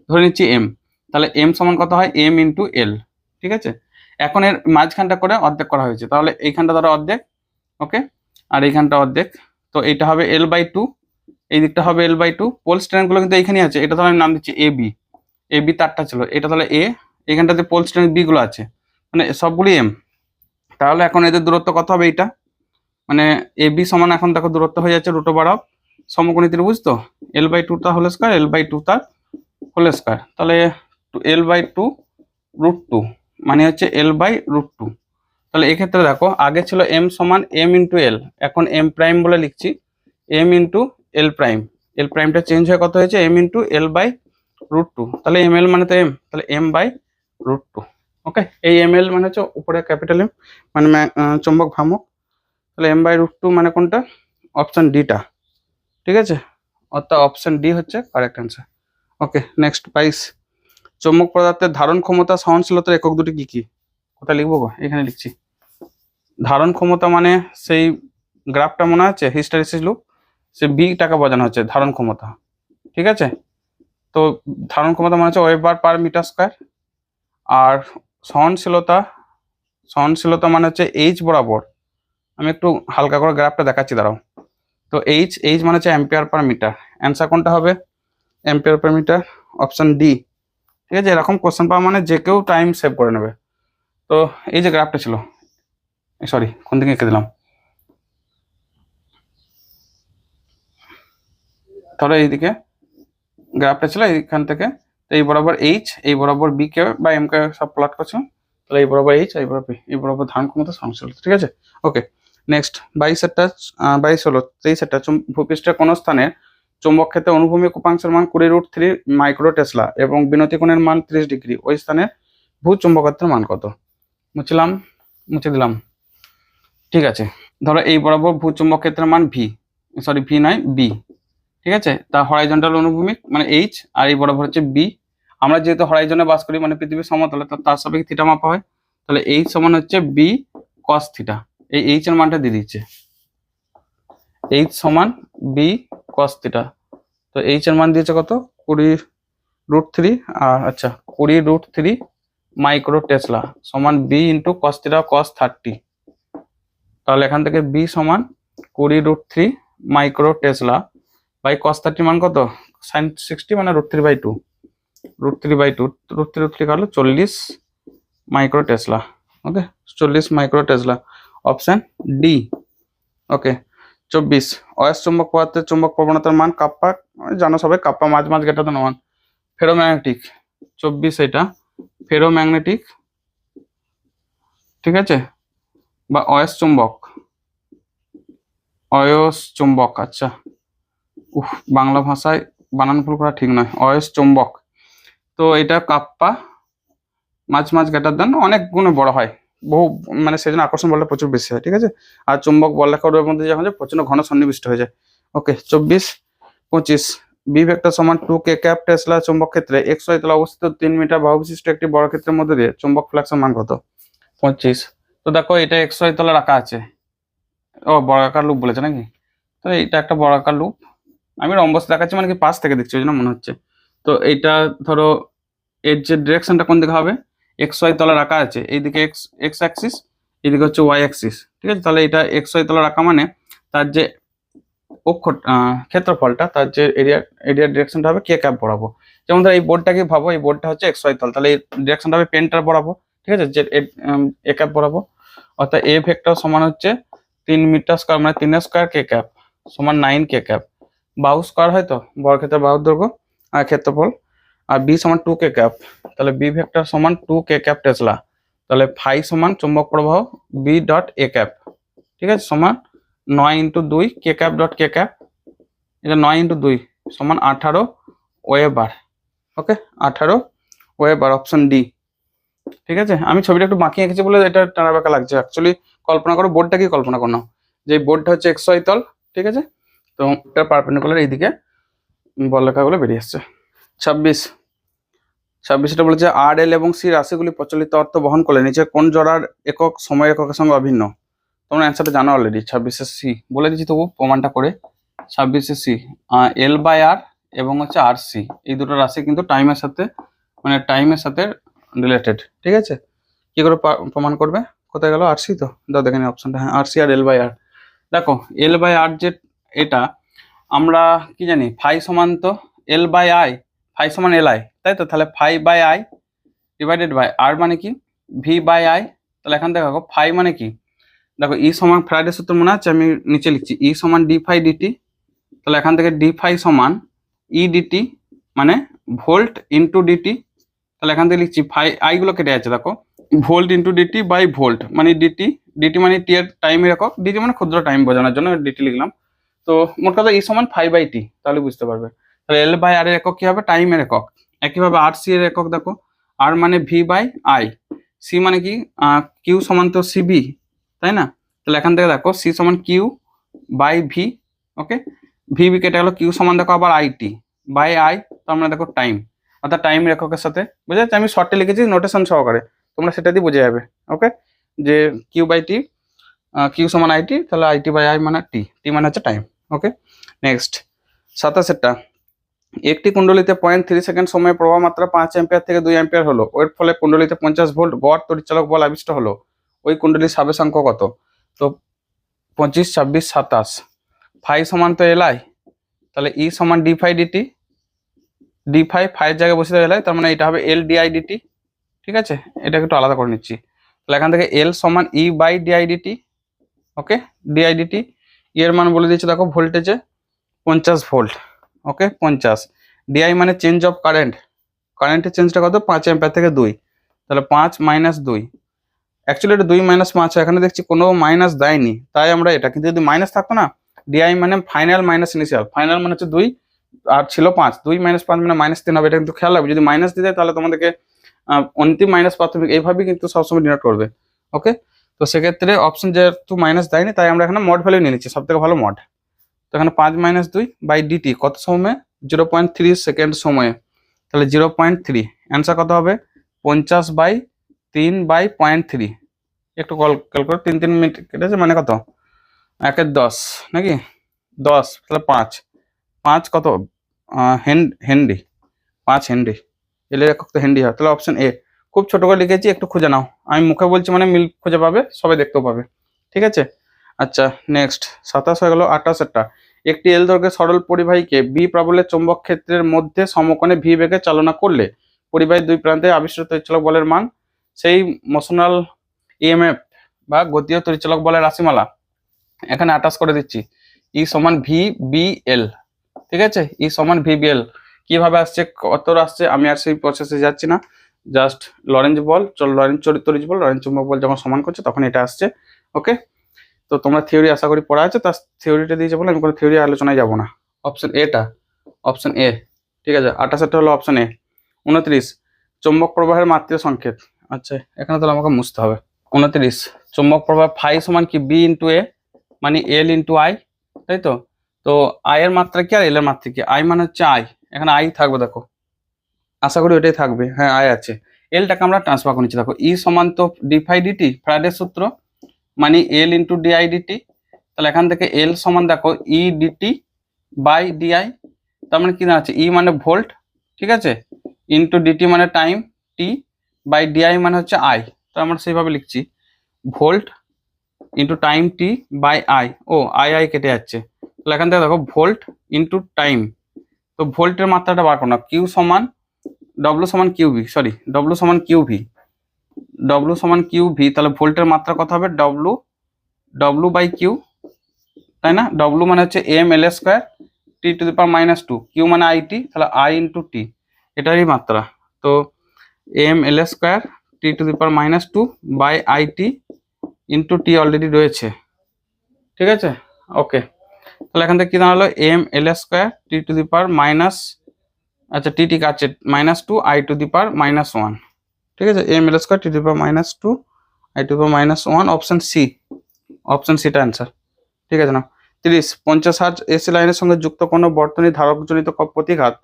ধরে নিচ্ছি M, তাহলে M সমান কত হয় M × L, ঠিক আছে। এখন এর মাঝখানটা করে অর্ধেক করা হয়েছে, তাহলে এইখানটা ধরো অর্ধেক, ওকে, আর এইখানটা অর্ধেক, তো এইটা হবে L/2, এই দিকটা হবে L/2। পোল স্ট্রেংথ গুলো কিন্তু এইখানেই আছে, এটা তাহলে আমি নাম দিচ্ছি AB তারটা ছিল, এটা তাহলে A, এইখানটাতে পোল স্ট্রেংথ B গুলো আছে, মানে সবগুলি M। তাহলে এখন এদের দূরত্ব কত হবে, এইটা মানে AB সমান, এখন দেখো দূরত্ব হয়ে যাচ্ছে √of সমকোণী ত্রিভুজ, তো L/2 টা হোল স্কয়ার, L/2 তার হোল স্কয়ার, তাহলে L/2 √2 মানে হচ্ছে L/√2। তাহলে এক্ষেত্রে দেখো আগে ছিল M সমান M × L, এখন M প্রাইম বলে লিখছি M × L প্রাইম, L প্রাইমটা চেঞ্জ হয়ে কত হয়েছে M × L/√2, তাহলে ML মানে তো M, তাহলে M/√2, ওকে। এই ML মানে হচ্ছে উপরে ক্যাপিটাল M, মানে চুম্বক ভ্রামক, তাহলে M/√2 মানে কোনটা, অপশন ডিটা, ঠিক আছে, অর্থাৎ অপশন ডি হচ্ছে কারেক্ট অ্যান্সার, ওকে। নেক্সট 22 চৌম্বক পদার্থের ধারণ ক্ষমতা সহনশীলতার একক দুটি কি কি, কোথায় লিখবো, এখানে লিখছি। ধারণ ক্ষমতা মানে সেই গ্রাফটা মনে আছে, হিস্টেরিসিস লুপ, সে বিটাকে বোঝানো হচ্ছে ধারণ ক্ষমতা, ঠিক আছে। তো ধারণ ক্ষমতা মানে হচ্ছে Wb/m², আর সহনশীলতা মানে হচ্ছে H বরাবর, আমি একটু হালকা করে গ্রাফটা দেখাচ্ছি, দাঁড়াও। তো H মানে হচ্ছে অ্যাম্পিয়ার/মিটার, অ্যান্সার কোনটা হবে অ্যাম্পিয়ার/মিটার, অপশন ডি, ঠিক আছে। এরকম কোশ্চেন পাওয়া মানে যে কেউ টাইম সেভ করে নেবে। তো এই যে গ্রাফটা ছিল, সরি কোন দিকে এঁকে দিলাম, তাহলে এইদিকে গ্রাফটা ছিল, এইখান থেকে এই বরাবর H, এই বরাবর B কে বা M কে সব প্লট করছিলাম, তাহলে এই বরাবর H, এই বরাবর B, এই বরাবর ধারণ ক্ষমতা সহনশীলতা, ঠিক আছে, ওকে। নেক্সট 22 হলো 23 ভূপৃষ্ঠের কোন স্থানে চুম্বক ক্ষেত্রে অনুভূমিক উপাংশের মান 20√3 মাইক্রো টেসলা এবং বিনতি কোণের মান 30 ডিগ্রি, ওই স্থানে ভূ চুম্বকত্বের মান কত? মুছে দিলাম। ঠিক আছে, ধরো এই বরাবর ভূ চুম্বক ক্ষেত্রের মান ভি নয় বি, ঠিক আছে। তা হরাইজন্টাল অনুভূমিক মানে এইচ, আর এই বরাবর হচ্ছে বি। আমরা যেহেতু হরাইজনে বাস করি মানে পৃথিবীর সমতলে, তার সাপেক্ষে থিটা মাপা হয়, তাহলে এইচ সমান হচ্ছে বি কস থিটা। এই এইচ এর মানটা দিয়ে দিচ্ছে, এইচ সমান বি কস থিটা। তো এইচ এর মান দিয়েছে কত? 20√3, আর আচ্ছা 20√3 মাইক্রো টেসলা সমান B into cos theta cos 30। তাহলে এখান থেকে বি সমান 20√3 মাইক্রো টেসলা বাই কস 30 মান কত? সাইন 60 মানে √3/2, √3/2 কাটলো 40 মাইক্রো টেসলা। ওকে, 40 মাইক্রো টেসলা, অপশন ডি। ওকে, 24 অয়স্ক চুম্বক পদার্থের চুম্বক প্রবণতার মান কাপ্পা, জানো সবাই কাপ্পা মাঝ গ্রেটার দ্যান 1। ফেরোম্যাগনেটিক 24 এটা ফেরোম্যাগনেটিক, ঠিক আছে, বা অয়স্ক চুম্বক, আচ্ছা বাংলা ভাষায় বানান ভুল করা ঠিক নয়, অয়স্ক চুম্বক। তো এটা কাপ্পা মাঝ গ্রেটার দ্যান, অনেক গুণে বড় হয়, বহু মানে সেই জন্য আকর্ষণ বলটা প্রচুর বেশি হয়, ঠিক আছে। আর চুম্বক বলরেখার মধ্যে যখন প্রচন্ড ঘন সন্নিবিষ্ট হয়ে যায়। ওকে, 24-25 বি ভেক্টর সমান 2k ক্যাপ টেসলা চুম্বক ক্ষেত্রে XY তলে অবস্থিত 3 মিটার বাহু বিশিষ্ট একটি বড় ক্ষেত্রের মধ্যে দিয়ে চুম্বক ফ্লাক্সের মান কত? 25। তো দেখো এটা XY তলে রাখা আছে, ও বর্গাকার লুপ বলেছে নাকি? তো এটা একটা বর্গাকার লুপ, আমি রম্বস দেখাচ্ছি মানে কি পাশ থেকে দেখছি ওই জন্য মনে হচ্ছে। তো এইটা ধরো এর যে ডিরেকশনটা কোন দিকে হবে, XY তলে রাখা আছে, এইদিকে এক্স অ্যাক্সিস, এদিকে হচ্ছে ওয়াই অ্যাক্সিস, ঠিক আছে। তাহলে এটা XY তলে রাখা মানে তার যে ক্ষেত্রফলটা, তার যে এরিয়ার ডিরেকশনটা হবে কে ক্যাপ বরাবর। যেমন ধর এই বোর্ডটাকে ভাবো, এই বোর্ডটা হচ্ছে XY তল, তাহলে এই ডিরেকশনটা হবে পেনটার বরাবর, ঠিক আছে, যে এ ক্যাপ বরাবর। অর্থাৎ এ ভেক্টর সমান হচ্ছে 3 মিটার স্কয়ার মানে 3 স্কয়ার কে ক্যাপ সমান 9 কে ক্যাপ। বাহু স্কয়ার হয় তো বর্গক্ষেত্রের বাহুর দৈর্ঘ্য আর ক্ষেত্রফল, আর বি সমান 2 কে ক্যাপ, তাহলে বি ভেক্টর সমান 2 কে ক্যাপ টেসলা। তাহলে ফাই সমান চুম্বক প্রবাহ বি ডট এ ক্যাপ, ঠিক আছে, সমান 9 ইন্টু 2 কে ক্যাপ ডট কে ক্যাপ, এটা 9 ইন্টু 2 সমান 18 ওয়েবার। ওকে, 18 ওয়েবার, অপশন ডি। ঠিক আছে, আমি ছবিটা একটু বাঁকিয়ে এঁকেছি বলে এটা টানা বাঁকা লাগছে, অ্যাকচুয়ালি কল্পনা করো বোর্ডটা কি কল্পনা করো না, যে বোর্ডটা হচ্ছে XY তল, ঠিক আছে, তো এটা পারপেন্ডিকুলার এইদিকে বলরেখাগুলো বেরিয়ে আসছে। 26 বলেছে আর এল এবং সি রাশিগুলি প্রচলিত অর্থ বহন করলে নিচে কোন জোড়ার একক সময়ের এককের সঙ্গে অভিন্ন? তোমরা অ্যান্সারটা জানো অলরেডি, 26 সি বলে দিচ্ছি তবু প্রমাণটা করে। 26 সি এল বাই আর এবং হচ্ছে আর সি, এই দুটো রাশি কিন্তু টাইমের সাথে রিলেটেড, ঠিক আছে। কি করে প্রমাণ করবে? কোথায় গেল আর সি? তো দাও দেখে নি অপশনটা, হ্যাঁ আর সি আর এল বাই আর। দেখো এল বাই আর যে এটা আমরা কি জানি, ফাই সমান তো এল বাই আই, ফাই সমান এল আই, তাই তো। তাহলে phi by I divided by R মানে কি ভি বাই আই। তাহলে এখান থেকে দেখো ফাই মানে কি, দেখো ই সমান ফ্রাইডে সূত্র মনে আছে, আমি নিচে লিখছি ই সমান ডি ফাই ডিটি। তাহলে এখান থেকে ডি ফাই সমান ই ডিটি মানে ভোল্ট ইন্টু ডিটি। তাহলে এখান থেকে লিখছি ফাই, আই গুলো কেটে যাচ্ছে, দেখো volt into DT by volt মানে ডিটি মানে টি এর টাইমের একক, ডিটি মানে ক্ষুদ্র টাইম বোঝানোর জন্য ডিটি লিখলাম। তো মোট কথা ই সমান ফাই বাই টি, তাহলে বুঝতে পারবে। তাহলে এল বাই আর এর একক কি হবে? টাইমের একক। একইভাবে আর সি এর একক দেখো, আর মানে ভি বাই আই, সি মানে কি কিউ সমান তো সিবি, তাই না। তাহলে এখান থেকে দেখো সি সমান Q by V, okay, V কেটে গেল, কিউ সমান দেখো আবার আইটি বাই আই, তার মানে দেখো টাইম, অর্থাৎ টাইমের এককের সাথে বুঝে যাচ্ছে। আমি শর্টে লিখেছি নোটেশন সহকারে, তোমরা সেটা দিয়ে বুঝে যাবে। ওকে, যে কিউ বাই টি, কিউ সমান আইটি, তাহলে আইটি বাই আই মানে টি মানে হচ্ছে টাইম। ওকে, নেক্সট 27টা একটি কুণ্ডলিতে 0.3 সেকেন্ড সময়ে প্রবাহ মাত্রা 5 অ্যাম্পিয়ার থেকে 2 অ্যাম্পিয়ার হলো, এর ফলে কুণ্ডলিতে 50 ভোল্ট গড় তড়িৎচালক বল আবিষ্ট হলো, ওই কুণ্ডলীর সাবেশাঙ্ক কত? তো 25, 26, 27, ফাই সমান তো এল আই, তাহলে ই সমান D phi DT, D phi ফাইয়ের জায়গায় বসে এল আই, তার মানে এটা হবে এল ডিআই ডিটি, ঠিক আছে। এটাকে একটু আলাদা করে নিচ্ছি, তাহলে এখান থেকে এল সমান E by DI DT, okay, DI DT, এর মান বলে দিচ্ছি দেখো ভোল্টেজে 50 ভোল্ট, ওকে 50, ডিআই মানে চেঞ্জ অফ কারেন্টের চেঞ্জটা কত? 5 অ্যাম্পিয়ার থেকে 2, তাহলে 5 মাইনাস 2, অ্যাকচুয়ালি এটা 2 মাইনাস 5, এখানে দেখছি কোনো মাইনাস দেয়নি, তাই আমরা এটা, কিন্তু যদি মাইনাস থাকতো না, ডিআই মানে ফাইনাল মাইনাস ইনিশিয়াল, ফাইনাল মানে হচ্ছে 2, আর ছিল 5, 2 - 5 মানে -3 হবে, এটা কিন্তু খেয়াল রাখবে। যদি মাইনাস দিয়ে দেয় তাহলে তোমাদেরকে অন্তিম মাইনাস প্রাথমিক এইভাবেই কিন্তু সবসময় ডিনোট করবে। ওকে, তো সেক্ষেত্রে অপশন যেহেতু মাইনাস দেয়নি তাই আমরা এখানে মড ভ্যালু নিয়ে নিচ্ছি, সব থেকে ভালো মড। তো এখানে 5 - 2 বাই ডিটি কত সময়ে, 0.3 সেকেন্ড সময়ে, তাহলে 0.3, অ্যান্সার কত হবে 50/3/0.3। একটু কল করো, 3 মিনিট কেটেছে মানে কত, 1/10 নাকি 10, তাহলে 5 কত হেনরি, 5 হেনরি, এলের একক তো হেনরি হয়, তাহলে অপশন এ। খুব ছোট করে লিখেছি, একটু খুঁজে নাও, আমি মুখে বলছি মানে মিল খুঁজে পাবে, সবাই দেখতেও পাবে, ঠিক আছে। আচ্ছা নেক্সট 27 হয়ে গেল। 28 একটি এল দৈর্ঘ্যের সরল পরিবাহীকে বি প্রাবল্যের চৌম্বক ক্ষেত্রের মধ্যে সমকোণে ভি বেগে চালনা করলে পরিবাহীর দুই প্রান্তে আবিষ্কৃত তড়িৎচালক বলের মান সেই মোশনাল ইএমএফ বা গতীয় তড়িৎচালক বলের রাশিমালা এখানে 28 করে দিচ্ছি। ই সমান ভি বি এল, ঠিক আছে, ই সমান ভি বি এল। কিভাবে আসছে, কত আসছে, আমি আর সেই প্রসেসে যাচ্ছি না, জাস্ট লরেঞ্জ বল, লরেঞ্জ তড়িৎ বল, লরেঞ্জ চুম্বক বল যখন সমান করছে তখন এটা আসছে। ওকে, তো তোমরা থিওরি আশা করি পড়া আছে, তার থিওরিটা দিয়েছে বলে আমি কোনো থিওরি আলোচনায় যাব না। অপশন এটা, অপশন এ, ঠিক আছে। 28 হলো অপশন এ। 29 চৌম্বক প্রবাহের মাত্রা সংকেত। আচ্ছা এখানে তাহলে আমাকে মুছতে হবে। 29 চৌম্বক প্রবাহ ফাই সমান কি বি ইন্টু এ মানে এল ইন্টু আই, তাই তো। তো আই এর মাত্রা কি আর এল এর মাত্রা কি, আই মানে হচ্ছে আই, এখানে আই থাকবে দেখো, আশা করি ওটাই থাকবে, হ্যাঁ আই আছে। এলটাকে আমরা ট্রান্সফার করে নিচ্ছি, দেখো ই সমান তো ডিফাই ডিটি ফ্যারাডের সূত্র মানে এল ইন্টু ডিআই ডিটি, তাহলে এখান থেকে এল সমান দেখো ই ডিটি বাই ডিআই, তার মানে কি দাঁড়াচ্ছে ই মানে ভোল্ট, ঠিক আছে, ইন্টু ডিটি মানে টাইম টি বাই ডিআই মানে হচ্ছে আই, তো আমরা সেইভাবে লিখছি volt into time T by I, ও আই আই কেটে যাচ্ছে, তাহলে এখান থেকে দেখো ভোল্ট ইন্টু টাইম, তো ভোল্টের মাত্রাটা বার করো না, কিউ সমান ডব্লু সমান কিউভি, সরি ডব্লু সমান কিউভি, ডব্লু সমান কিউভি, তাহলে ভোল্টের মাত্রা কত হবে ডব্লু, ডব্লু বাই কিউ, তাই না, ডব্লু মানে হচ্ছে M L square T to the power -2, Q মানে আই টি, তাহলে আই ইন্টু টি এটারই মাত্রা, তো M L square T to the power -2 by I T into T already রয়েছে, ঠিক আছে। ওকে, তাহলে এখান থেকে কি দাঁড়ালো M L square T to the power minus, আচ্ছা টি টি কাটছে -2 আই টু দি পাওয়ার -1, ঠিক আছে, M L square T to the power -2 I to the power -1, option C, option সিটা অ্যান্সার, ঠিক আছে না। 30 50 হার্জ এসি লাইনের সঙ্গে যুক্ত কোনো বর্তনী ধারকজনিত প্রতিঘাত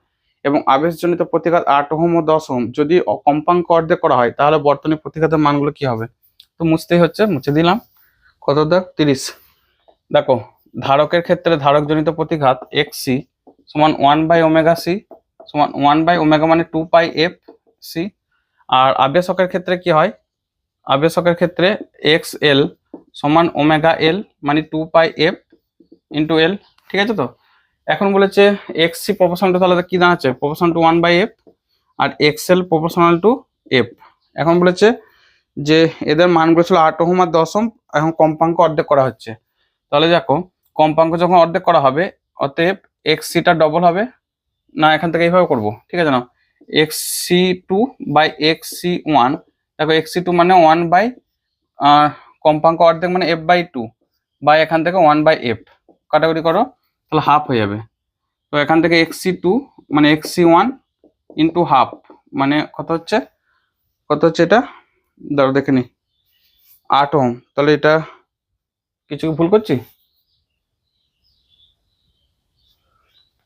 এবং আবেশজনিত প্রতিঘাত 8 ওহম ও 10 ওহম যদি কম্পাঙ্ক অর্ধেক করা হয় তাহলে বর্তনী প্রতিঘাতের মানগুলো কি হবে, তো মুছতেই হচ্ছে, মুছে দিলাম। কত দাগ 30, দেখো ধারকের ক্ষেত্রে ধারকজনিত প্রতিঘাত এক্স সি সমান 1/ωc সমান 1/ω মানে 2πf সি, আর আবেশকের ক্ষেত্রে কি হয়, আবেশকের ক্ষেত্রে এক্স এল সমান ω/L মানে 2πf ইন্টু এল, ঠিক আছে। তো এখন বলেছে এক্স সি প্রপোর্শনাল টু, তাহলে কি দাঁড়াচ্ছে প্রপোর্শনাল টু 1/f আর X L proportional to F. এখন বলেছে যে এদের মানগুলো ছিল 8 ওহম আর 10 ওহম, এখন কম্পাঙ্ক অর্ধেক করা হচ্ছে, তাহলে দেখো কম্পাঙ্ক যখন অর্ধেক করা হবে অতএব এক্স সিটা ডবল হবে না, এখান থেকে এইভাবে করবো, ঠিক আছে না, X C two by X C one, দেখো এক্স সি টু মানে 1/, কম্পাঙ্ক অর্ধেক মানে f/2 বাই এখান থেকে 1/f, কাটাকুটি করো তাহলে হাফ হয়ে যাবে, তো এখান থেকে এক্স সি টু মানে X C one into half মানে কত হচ্ছে, কত হচ্ছে এটা ধরো দেখে নি 8 ওহম, তাহলে এটা কিছু ভুল করছি,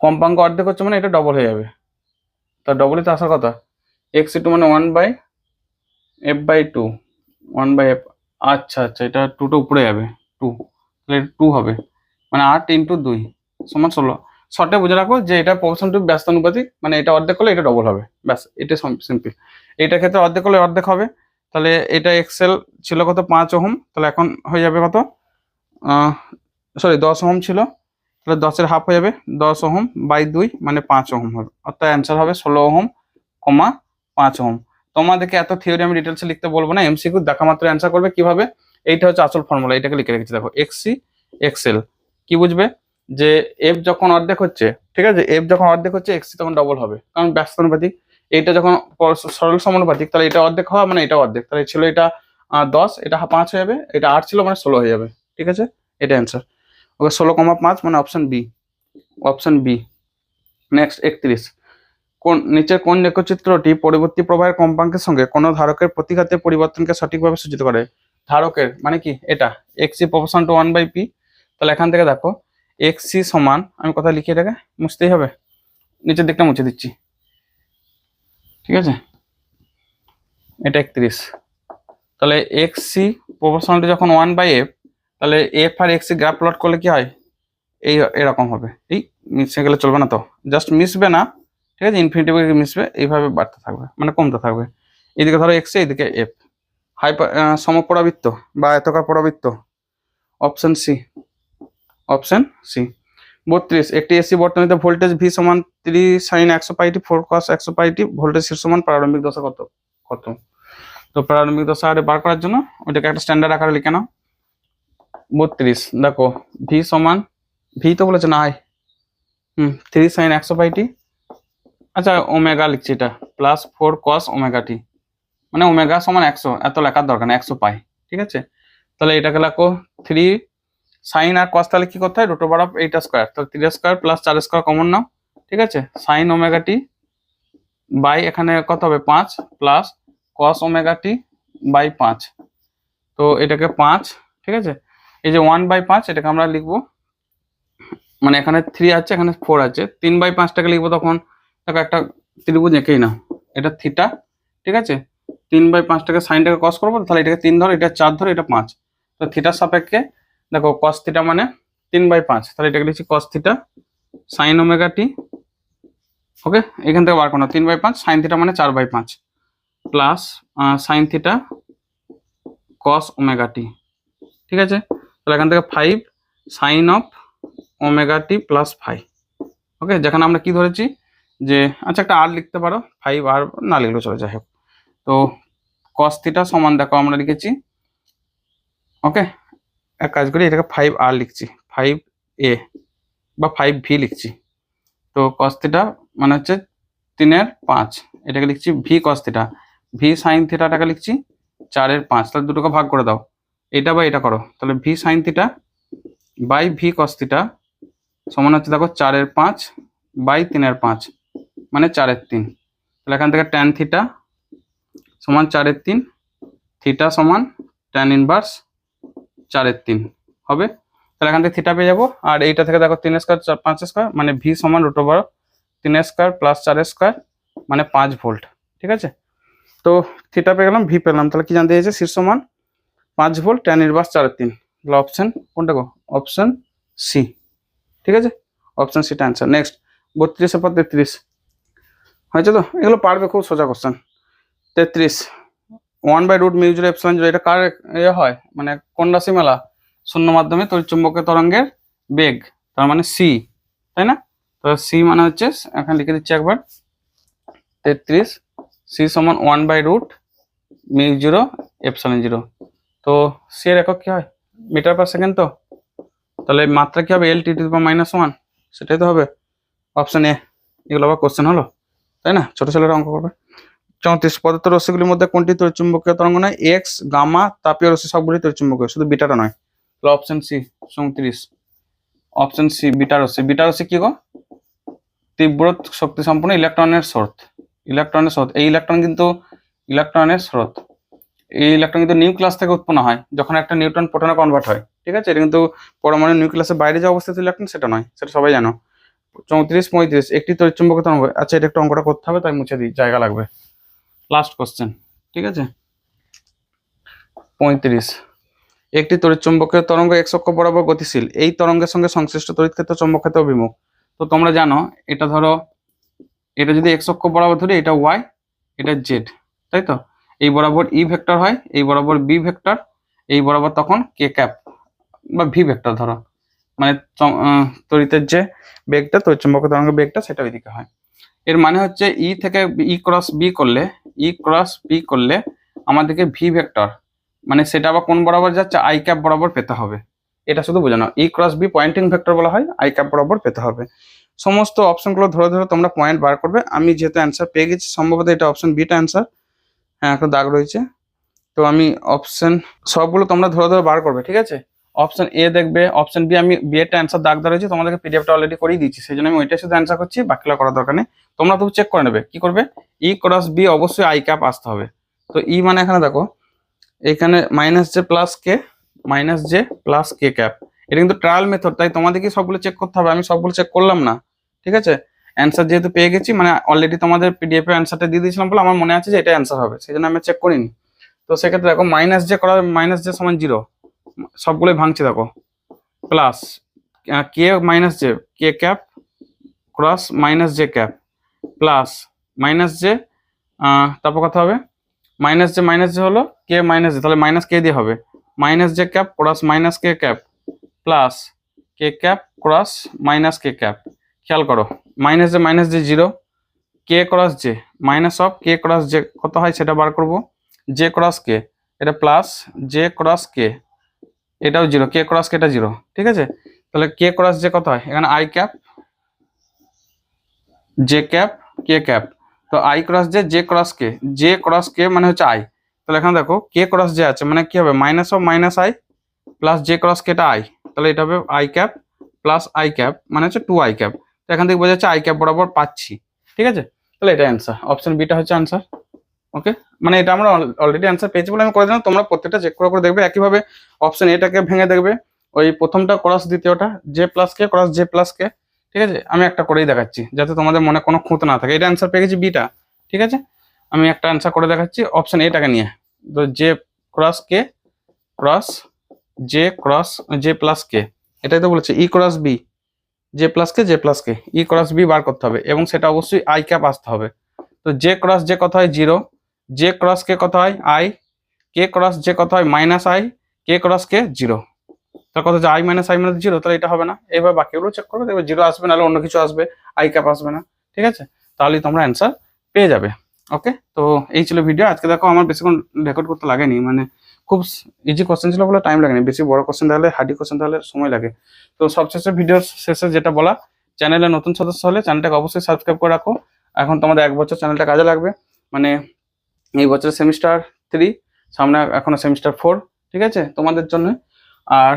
কম্পাঙ্ক অর্ধেক হচ্ছে মানে এটা ডবল হয়ে যাবে, তা ডবলই তো আসার কথা, এক্স সি টু মানে 1/f/2 1/f, আচ্ছা আচ্ছা এটা টুটা উপরে যাবে 2, তাহলে 2 হবে মানে 8 ইন্টু 2 সমান 16, শর্টে বুঝে রাখো যে এটা প্রপোর্শন টু ব্যস্তানুপাতিক, মানে এটা অর্ধেক করলে এটা ডবল হবে, ব্যাস এটা সিম্পল। এইটার ক্ষেত্রে অর্ধেক করলে অর্ধেক হবে, তাহলে এটা এক্সেল ছিল কত 5 ওহম, তাহলে এখন হয়ে যাবে কত, সরি 10 ওহম ছিল, তাহলে 10-এর হাফ হয়ে যাবে 10 ওহম বাই 2 মানে 5 ওহম হবে, অর্থাৎ অ্যান্সার হবে 16 ওহম, 5 ওহম। তোমাদেরকে এত থিওরি আমি ডিটেলসে লিখতে বলবো না, এমসিকিউ দেখা মাত্র অ্যান্সার করবে কিভাবে, এইটা হচ্ছে আসল ফর্মুলা, এটাকে লিখে রেখেছি দেখো এক্সসি এক্সএল, কি বুঝবে যে এফ যখন অর্ধেক হচ্ছে, ঠিক আছে, এফ যখন অর্ধেক হচ্ছে এক্সসি তখন ডবল হবে, কারণ ব্যস্তানুপাতিক, এইটা যখন সরল সমানুপাতিক তাহলে এটা অর্ধেক হওয়া মানে এটা অর্ধেক, তাহলে ছিল এটা 10, এটা 5 হয়ে যাবে, এটা 8 ছিল মানে 16 হয়ে যাবে, ঠিক আছে, এটা অ্যান্সার। ওকে 16,5 মানে option B, option B. Next 31, নিচের কোন রেখাচিত্রটি পরবর্তী প্রবাহের কম্পাঙ্কের সঙ্গে কোন ধারকের প্রতিঘাতের পরিবর্তনকে সঠিকভাবে সূচিত করে? ধারকের মানে কি এটা xc প্রপোর্শন টু 1/p। তাহলে এখান থেকে দেখো xc সমান, আমি কথা লিখে এটাকে মুছতেই হবে, নিচের দিকটা মুছে দিচ্ছি, ঠিক আছে, এটা 31। তাহলে xc প্রপোর্শনাল যখন 1/f, তাহলে f আর xc গ্রাফ প্লট করলে কি হয়, এই এরকম হবে। এই মিশে গেলে চলবে না, তো জাস্ট মিশবে না, ঠিক আছে, ইনফিনিটিভ মিশবে, এইভাবে বাড়তে থাকবে মানে কমতে থাকবে। এদিকে ধরো এক্স, এদিকে এফ, সমপরাবৃত্ত বা আয়তাকার পরাবৃত্ত, অপশন সি, অপশন সি। 32, একটি এসি বর্তনীতে ভোল্টেজ ভি সমান 3 sin 100πt 4 cos 100πt, voltage শীর্ষ মান প্রারম্ভিক দশা কত কত? তো প্রারম্ভিক দশা আরে বার করার জন্য ওইটাকে একটা স্ট্যান্ডার্ড আকারে লিখে নাও। 32 দেখো ভি সমান, ভি তো বলেছে না আই, 3 sin 100πt, আচ্ছা ওমেগা লিখছি এটা, প্লাস 4 cos ওমেগা টি, মানে ওমেগা সমান 100, এত লেখার দরকার নেই, 100 পাই, ঠিক আছে। তাহলে এটাকে লেখো 3 সাইন আর কস, তাহলে কি করতে হয়, রুট ওভার অফ এইটা স্কোয়ার, তাহলে 3 স্কোয়ার প্লাস 4 স্কোয়ার কমন নাও, ঠিক আছে, সাইন ওমেগা টি বাই এখানে কত হবে 5 plus cos omega T by 5, তো এটাকে 5, ঠিক আছে। এই যে 1/5 এটাকে আমরা লিখবো, মানে এখানে 3 আছে এখানে 4 আছে, 3/5টাকে লিখবো, তখন দেখো একটা ত্রিভুজ এঁকেই নাও, এটা থিটা, ঠিক আছে, 3/5টাকে সাইনটাকে কস করবো, তাহলে এটাকে 3 ধরো, এটা 4 ধরো, এটা 5, তো থিটার সাপেক্ষে দেখো কস থিটা মানে 3/5, তাহলে এটাকে লিখছি cos theta sine omega T, okay, এখান থেকে বার করো 3/5, সাইন থিটা মানে 4/5 plus sine theta cos omega T, ঠিক আছে। তাহলে এখান থেকে 5 sine of omega T plus 5, okay, যেখানে আমরা কি ধরেছি যে, আচ্ছা একটা আর লিখতে পারো, 5 আর না লিখলেও চলে, যাই হোক। তো কস থিটা সমান দেখো আমরা লিখেছি, ওকে, এক কাজ করি, এটাকে 5 আর লিখছি, 5a বা 5v লিখছি, তো কস থিটা মানে হচ্ছে 3/5, এটাকে লিখছি V cos theta, V sine থিটাটাকে লিখছি 4/5, তাহলে দুটোকে ভাগ করে দাও, এটা বা এটা করো, তাহলে V sine theta by V cos theta সমান হচ্ছে দেখো 4/5 বাই 3/5 মানে 4/3, তাহলে এখান থেকে ট্যান থিটা সমান 4/3, থিটা সমান ট্যান ইনভার্স 4/3 হবে। তাহলে এখান থেকে থিটা পেয়ে যাবো, আর এইটা থেকে দেখো 3 স্কোয়ার 5 স্কোয়ার মানে ভি সমান root over 3 square plus 4 square মানে 5 ভোল্ট, ঠিক আছে। তো থিটা পেয়ে গেলাম, ভি পেলাম, তাহলে কি জানতে চাইছে, শীর্ষ মান 5 ভোল্ট ট্যান ইনভার্স 4/3, তাহলে অপশন কোনটা গো, অপশন সি, ঠিক আছে, অপশন সিটা অ্যান্সার। নেক্সট 32 এর পর 33 হয়েছে, তো এগুলো পারবে, খুব সোজা কোশ্চেন। 33 1/√μ0ε0, এটা কার হয়, মানে কোন রাশি মেলা, শূন্য মাধ্যমে তড়িৎচুম্বকীয় তরঙ্গের বেগ, তার মানে সি, তাই না, তো সি মানে হচ্ছে, এখানে লিখে দিচ্ছি একবার, 33 সি সমান 1/√μ0ε0, তো সি এর একক কি হয়, মিটার পার সেকেন্ড, তো তাহলে মাত্রা কি হবে, L(10⁻⁻1), সেটাই তো হবে, অপশন এ। এগুলো আবার কোশ্চেন হলো, তাই না, ছোট ছেলেরা অঙ্ক করবে। 34 পদার্থ রশ্মিগুলির মধ্যে কোনটি তড়িৎচুম্বকীয় তরঙ্গ নয়, এক্স গামা তাপীয় রশ্মি সবগুলি তড়িৎচুম্বকীয়, শুধু বিটাটা নয়, তাহলে option C 34, option C beta রশ্মি। বিটা রশ্মি কি গো, তীব্র শক্তি সম্পন্ন ইলেকট্রনের স্রোত, ইলেকট্রনের স্রোত, এই ইলেকট্রন কিন্তু ইলেকট্রনের স্রোত, এই ইলেকট্রন কিন্তু নিউক্লিয়াস থেকে উৎপন্ন হয়, যখন একটা নিউট্রন প্রোটনে কনভার্ট হয়, ঠিক আছে, এটা কিন্তু পরমাণু নিউক্লিয়াসের বাইরে যে অবস্থিত ইলেকট্রন সেটা নয়, সেটা সবাই জানো। 34 35 একটি তড়িৎচুম্বকীয় তরঙ্গ, আচ্ছা এটা একটু অঙ্কটা করতে হবে, তাই মুছে দিই, জায়গা লাগবে, লাস্ট কোশ্চেন, ঠিক আছে। 35 একটি তড়িৎচুম্বকীয় তরঙ্গ এক্স অক্ষ বরাবর গতিশীল, এই তরঙ্গের সঙ্গে সংশ্লিষ্ট তড়িৎ ক্ষেত্র চৌম্বক ক্ষেত্র অভিমুখ, তো তোমরা জানো এটা ধরো, এটা যদি এক্স অক্ষ বরাবর ধরি, এটা ওয়াই, এটা জেড, তাই তো, এই বরাবর ই ভেক্টর হয়, এই বরাবর বি ভেক্টর, এই বরাবর তখন কে ক্যাপ বা ভি ভেক্টর ধরো, মানে তড়িতের যে বেগটা, তড়িৎচুম্বকীয় তরঙ্গের বেগটা সেটা ওইদিকে হয়। এর মানে হচ্ছে ই থেকে ই ক্রস বি করলে, ই ক্রস বি করলে আমাদেরকে ভি ভেক্টর, মানে সেটা আবার কোন বরাবর যাচ্ছে, আই ক্যাপ বরাবর পেতে হবে, এটা শুধু বোঝানো, ই ক্রস বি পয়েন্টিং ভেক্টর বলা হয়, আই ক্যাপ বরাবর পেতে হবে। সমস্ত অপশনগুলো ধরে ধরে তোমরা পয়েন্ট বার করবে, আমি যেহেতু অ্যান্সার পেয়ে গেছি, সম্ভবত এটা অপশন বিটা অ্যান্সার, হ্যাঁ একটা দাগ রয়েছে, তো আমি অপশন সবগুলো তোমরা ধরে ধরে বার করবে, ঠিক আছে, অপশন এ দেখবে, অপশন বি, আমি বি এরটা অ্যান্সার দাগ দেওয়া রয়েছে, তোমাদেরকে পিডিএফটা অলরেডি করেই দিচ্ছি, সেই জন্য আমি ওইটা শুধু অ্যান্সার করছি, বাকিটা করার দরকার নেই। তোমরা তো চেক করে নেবে, কি করবে, ই ক্রস বি অবশ্যই আই ক্যাপ আসতে হবে। তো ই মানে এখানে দেখো, এখানে minus J plus K, minus J plus K cap, এটা কিন্তু ট্রায়াল মেথড, তাই তোমাদেরকে সবগুলো চেক করতে হবে, আমি সবগুলো চেক করলাম না, ঠিক আছে। অ্যান্সার যেহেতু পেয়ে গেছি, মানে অলরেডি তোমাদের পিডিএফ এ অ্যান্সারটা দিয়ে দিয়েছিলাম বলে আমার মনে আছে যে এটা অ্যান্সার হবে, সেই জন্য আমি চেক করিনি। তো সেক্ষেত্রে দেখো মাইনাস জে করা, মাইনাস জে সমান 0, সবগুলোই ভাঙছি দেখো, plus K minus J K cap cross minus J cap plus minus J, তারপর কথা হবে মাইনাস জে হলো কে মাইনাস জে, তাহলে মাইনাস কে দিয়ে হবে, minus J cap cross minus K cap plus K cap cross minus K cap. খেয়াল করো, minus J 0, K cross J minus of K cross J কত হয় সেটা বার করব, জে ক্রস কে এটা প্লাস জে ক্রস কে, এটাও 0, কে ক্রস কে এটা 0, ঠিক আছে। তাহলে কে ক্রস জে কত হয়, এখানে I cap J cap K cap, তো I cross J cross K মানে হচ্ছে আই, তাহলে এখানে দেখো কে ক্রস জে আছে মানে কি হবে, minus of minus I plus J cross কেটা আই, তাহলে এটা হবে I cap plus I cap মানে হচ্ছে 2 আই ক্যাপ, তো এখান থেকে বোঝা যাচ্ছে আই ক্যাপ বরাবর পাচ্ছি, ঠিক আছে। তাহলে এটা অ্যান্সার, অপশন বিটা হচ্ছে অ্যান্সার। ওকে, মানে এটা আমরা অলরেডি অ্যান্সার পেয়েছি বলে আমি করে দিলাম, তোমরা প্রত্যেকটা চেক করে দেখবে, একইভাবে অপশন এটাকে ভেঙে দেখবে, ওই প্রথমটা ক্রস দ্বিতীয়টা জে প্লাস কে ক্রস জে প্লাস কে, ঠিক আছে। আমি একটা করেই দেখাচ্ছি যাতে তোমাদের মনে কোনো খুঁত না থাকে, এটা অ্যান্সার পেয়ে গেছি বিটা, ঠিক আছে। আমি একটা অ্যান্সার করে দেখাচ্ছি অপশন এটাকে নিয়ে, তো J cross K cross J plus K, এটাই তো বলেছে E cross B J plus K E cross B বার করতে হবে, এবং সেটা অবশ্যই আই ক্যাপ আসতে হবে। তো জে ক্রস জে কত হয় 0, জে ক্রস কে কত হয় আই, কে ক্রস জে কত হয় মাইনাস আই, কে ক্রস কে 0, তার কথা হচ্ছে আই মাইনাস 0, তাহলে এটা হবে না। এবার বাকিগুলো চেক করো, দেখবে 0 আসবে, নাহলে অন্য কিছু আসবে, আই ক্যাপ আসবে না, ঠিক আছে। তাহলেই তোমরা অ্যান্সার পেয়ে যাবে। ওকে, তো এই ছিল ভিডিও আজকে। দেখো আমার বেশিক্ষণ রেকর্ড করতে লাগেনি, মানে খুব ইজি কোশ্চেন ছিল বলে টাইম লাগেনি, বেশি বড় কোশ্চেন তাহলে হার্ডি কোশ্চেন তাহলে সময় লাগে। তো সবশেষে ভিডিওর শেষে যেটা বলা, চ্যানেলে নতুন সদস্য হলে চ্যানেলটাকে অবশ্যই সাবস্ক্রাইব করে রাখো। এখন তোমাদের 1 বছর চ্যানেলটা কাজে লাগবে, মানে এই বছর সেমিস্টার 3, সামনে এখনো সেমিস্টার 4, ঠিক আছে তোমাদের জন্য। আর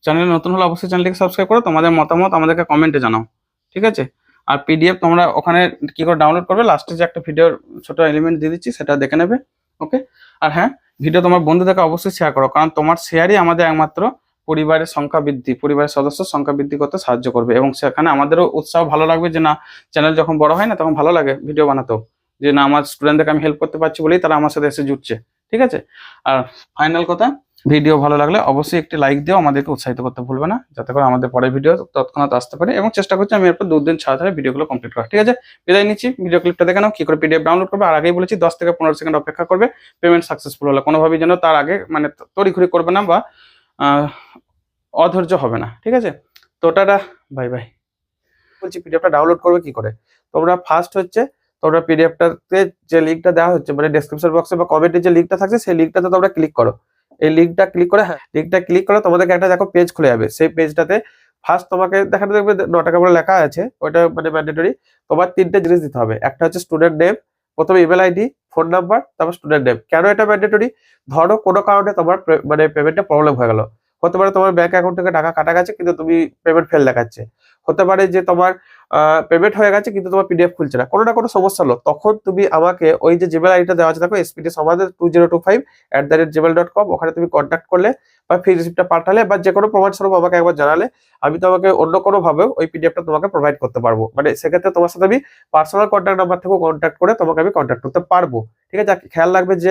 চ্যানেলে নতুন হলে অবশ্যই চ্যানেলটিকে সাবস্ক্রাইব করো, তোমাদের মতামত আমাদেরকে কমেন্টে জানাও, ঠিক আছে। আর পিডিএফ তোমরা ওখানে কি করে ডাউনলোড করবে, লাস্টে যে একটা ভিডিওর ছোট এলিমেন্ট দিয়ে দিচ্ছি সেটা দেখে নেবে। ওকে, আর হ্যাঁ, ভিডিও তোমার বন্ধুদেরকে অবশ্যই শেয়ার করো, কারণ তোমার শেয়ারই আমাদের একমাত্র পরিবারের সংখ্যা বৃদ্ধি, পরিবারের সদস্য সংখ্যা বৃদ্ধি করতে সাহায্য করবে, এবং সেখানে আমাদেরও উৎসাহ ভালো লাগবে যে না, চ্যানেল যখন বড় হয় না তখন ভালো লাগে ভিডিও বানাতেও, যে না আমার স্টুডেন্টদেরকে আমি হেল্প করতে পারছি বলেই তারা আমার সাথে এসে জুটছে, ঠিক আছে। আর ফাইনাল কথা, ভিডিও ভালো লাগলে অবশ্যই একটি লাইক দিও, আমাদেরকে উৎসাহিত করতে ভুলবে না, যাতে করে আমাদের পরের ভিডিও তৎক্ষণাৎ আসতে পারে, এবং চেষ্টা করছি আমি এরপর 2 দিন ছাড়া ভিডিওগুলো কমপ্লিট করা, ঠিক আছে। বিদায় নিচ্ছি, ভিডিও ক্লিপটা দেখে নাও কি করে পিডিএফ ডাউনলোড করবে, আর আগেই বলেছি 10 থেকে 15 সেকেন্ড অপেক্ষা করবে, পেমেন্ট সাকসেসফুল হলে কোনোভাবেই যেন তার আগে মানে তড়িঘড়ি করবে না বা অধৈর্য হবে না, ঠিক আছে। তো টাটা, বাই বাই। বলছি পিডিএফটা ডাউনলোড করবে কি করে, তোমরা ফার্স্ট হচ্ছে তোমরা পিডিএফটাতে যে লিঙ্কটা দেওয়া হচ্ছে মানে ডেসক্রিপশন বক্সে বা কমেন্টে যে লিঙ্কটা থাকছে সেই লিঙ্কটাতে তোমরা ক্লিক করো, এই লিঙ্কটা ক্লিক করে, হ্যাঁ লিঙ্কটা ক্লিক করে তোমাদেরকে একটা দেখো পেজ খুলে যাবে, সেই পেজটাতে ফার্স্ট তোমাকে দেখাতে দেখবে 9 টাকা বলে লেখা আছে, ওটা মানে ম্যান্ডেটরি। তোমার 3টে জিনিস দিতে হবে, একটা হচ্ছে স্টুডেন্ট নেম, প্রথমে ইমেল আইডি, ফোন নাম্বার, তারপর স্টুডেন্ট নেম। কেন এটা ম্যান্ডেটরি, ধরো কোনো কারণে তোমার মানে পেমেন্টে প্রবলেম হয়ে গেল, হতে পারে তোমার ব্যাংক অ্যাকাউন্ট থেকে টাকা কাটা গেছে কিন্তু তুমি পেমেন্ট ফেল দেখাচ্ছে, হতে পারে যে তোমার পেমেন্ট হয়ে গেছে কিন্তু তোমার পিডিএফ খুলছে না, কোনো না কোনো সমস্যা হলো, তখন তুমি আমাকে ওই যে জিমেল আইডিটা দেওয়া আছে দেখো SPD সমাধান 2025@gmail.com, ওখানে তুমি কন্ট্যাক্ট করলে বা ফ্রি রিসিপ্টটা পাঠালে বা যে কোনো প্রমাণ স্বরূপ আমাকে একবার জানালে আমি তোমাকে অন্য কোনো ভাবে ওই পিডিএফটা তোমাকে প্রোভাইড করতে পারবো, মানে সেক্ষেত্রে তোমার সাথে আমি পার্সোনাল কন্ট্যাক্ট নাম্বার থেকেও কন্ট্যাক্ট করে তোমাকে আমি কন্ট্যাক্ট করতে পারবো, ঠিক আছে। খেয়াল রাখবে যে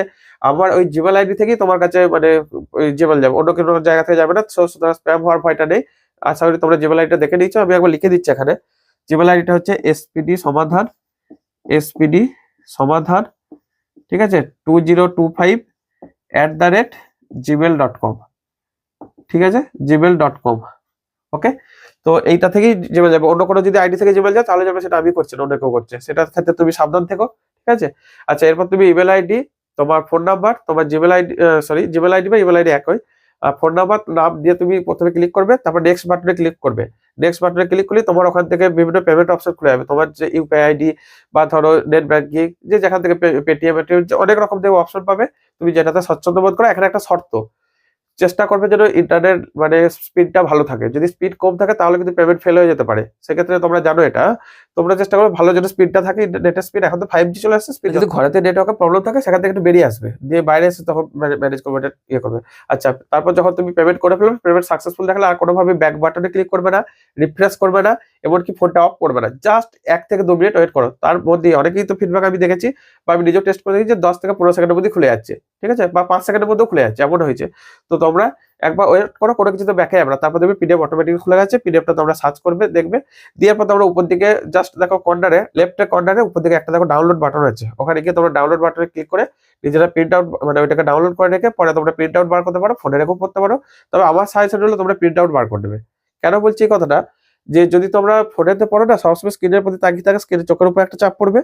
আমার ওই জিমেল আইডি থেকেই তোমার কাছে মানে ওই জিমেল যাবে, অন্য কোনো জায়গা থেকে যাবে না, সুতরাং স্প্যাম হওয়ার ভয়টা নেই। আশা করি তোমরা জিমেল আইডিটা দেখে নিচ্ছ, আমি একবার লিখে দিচ্ছি এখানে, জিমেল আইডিটা হচ্ছে SPD সমাধান, ঠিক আছে 2025@gmail.com, ঠিক আছে gmail.com। ওকে, তো এইটা থেকেই জিমেল যাবে, অন্য কোনো যদি আইডি থেকে জিমেল যায় তাহলে যাবে, সেটা আমি করছি না অন্য কেউ করছে, সেটার ক্ষেত্রে তুমি সাবধান থেকো, ঠিক আছে। আচ্ছা, এরপর তুমি ইমেল আইডি, তোমার ফোন নাম্বার, তোমার জিমেল আইডি, জিমেল আইডি বা ইমেল আইডি একই, ফোন নাম্বার নাম দিয়ে তুমি প্রথমে ক্লিক করবে, তারপর নেক্সট বাটনে ক্লিক করবে, নেক্সট বাটনে ক্লিক করলে তোমার ওখান থেকে বিভিন্ন পেমেন্ট অপশন খুলে যাবে, তোমার যে ইউপিআই আইডি বা ধরো নেট ব্যাংকিং, যে যেখান থেকে পেটিএম অনেক রকম থেকে অপশন পাবে, তুমি যেটাতে স্বচ্ছন্দ বোধ করো। এখানে একটা শর্ত, চেষ্টা করবে যেন ইন্টারনেট মানে স্পিডটা ভালো থাকে। যদি স্পিড কম থাকে তাহলে কিন্তু পেমেন্ট ফেল হয়ে যেতে পারে। সেক্ষেত্রে তোমরা জানো এটা। তোমরা চেষ্টা করবে ভালো যেন স্পিডটা থাকে, নেটের স্পিড। এখন তো 5G চলে আসছে, স্পিড যদি ঘরেতে নেটওয়ার্কের প্রবলেম থাকে সেখান থেকে একটু বেরিয়ে আসবে, দিয়ে বাইরে এসে তখন ম্যানেজ করবে, এটা ইয়ে করবে। আচ্ছা, তারপর যখন তুমি পেমেন্ট করে ফেলবে, পেমেন্ট সাকসেসফুল দেখালে আর কোনোভাবে ব্যাক বাটনে ক্লিক করবে না, রিফ্রেশ করবে না, এমনকি ফোনটা অফ করবে না। জাস্ট 1 থেকে 2 মিনিট ওয়েট করো। তার মধ্যে অনেকেই তো ফিডব্যাক আমি দেখেছি বা আমি নিজেও টেস্ট করে দেখেছি যে 10 থেকে 15 সেকেন্ডের মধ্যে খুলে যাচ্ছে, ঠিক আছে, বা 5 সেকেন্ডের মধ্যেও খুলে যাচ্ছে, এমন হয়েছে। তো তোমরা একবার ওয়েট করো, কোনো কিছু তো ব্যাকে যাবে না, তারপর দেখবে পিডিএফ অটোমেটিক খুলে গেছে। পিডিএফটা তোমরা সার্চ করবে, দেখবে, দেওয়ার পর তোমরা উপর দিকে জাস্ট দেখো কর্নারে, লেফটের কর্নারে উপর দিকে একটা দেখো ডাউনলোড বাটন আছে, ওখানে গিয়ে তোমরা ডাউনলোড বাটনে ক্লিক করে নিজেরা প্রিন্ট আউট মানে ওইটাকে ডাউনলোড করে রেখে পরে তোমরা প্রিন্ট আউট বার করতে পারো, ফোনে রেখেও পড়তে পারো। তবে আমার সাজেশন হলো তোমরা প্রিন্ট আউট বার করে নেবে। কেন বলছি এই কথাটা, যে যদি তোমরা ফোনেতে পড়ো না, সবসময় স্ক্রিনের প্রতি তাকিয়ে থাকে, স্ক্রিনের চোখের উপর একটা চাপ পড়বে,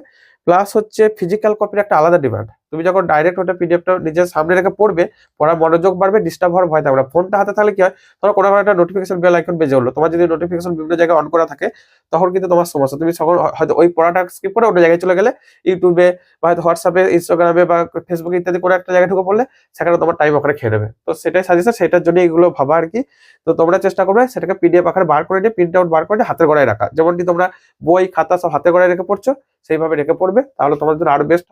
প্লাস হচ্ছে ফিজিক্যাল কপির একটা আলাদা ডিমান্ড। তুমি যখন ডাইরেক্ট ওটা পিডিএফটা নিজের সামনে রেখে পড়বে, পড়ার মনোযোগ বাড়বে, ডিস্টার্ব হওয়ার ভয় থাকবে না। ফোনটা হাতে থাকলে কি হয়, ধরো কোনো একটা নোটিফিকেশন বেল আইকন বেজে হলো, তোমার যদি নোটিফিকেশন বিভিন্ন জায়গায় অন করা থাকে তখন কিন্তু তোমার সমস্যা। তুমি তখন হয়তো ওই পড়াটা স্কিপ করে অন্য জায়গায় চলে গেলে, ইউটিউবে বা হয়তো হোয়াটসঅ্যাপে, ইনস্টাগ্রামে বা ফেসবুকে ইত্যাদি কোনো একটা জায়গায় ঢুকে পড়লে সেখানে তোমার টাইম ওখানে খেয়ে নেবে। তো সেটাই সাজেশন, সেটার জন্য এগুলো ভাবা আর কি। তো তোমরা চেষ্টা করবে সেটাকে পিডিএফ আকারে বার করে নিয়ে, প্রিন্ট আউট বার করে নিয়ে হাতের গোড়ায় রাখা। যেমনটি তোমরা বই খাতা সব হাতের গোড়ায় রেখে পড়ছো, সেইভাবে রেখে পড়বে, তাহলে তোমার জন্য আরো বেস্ট।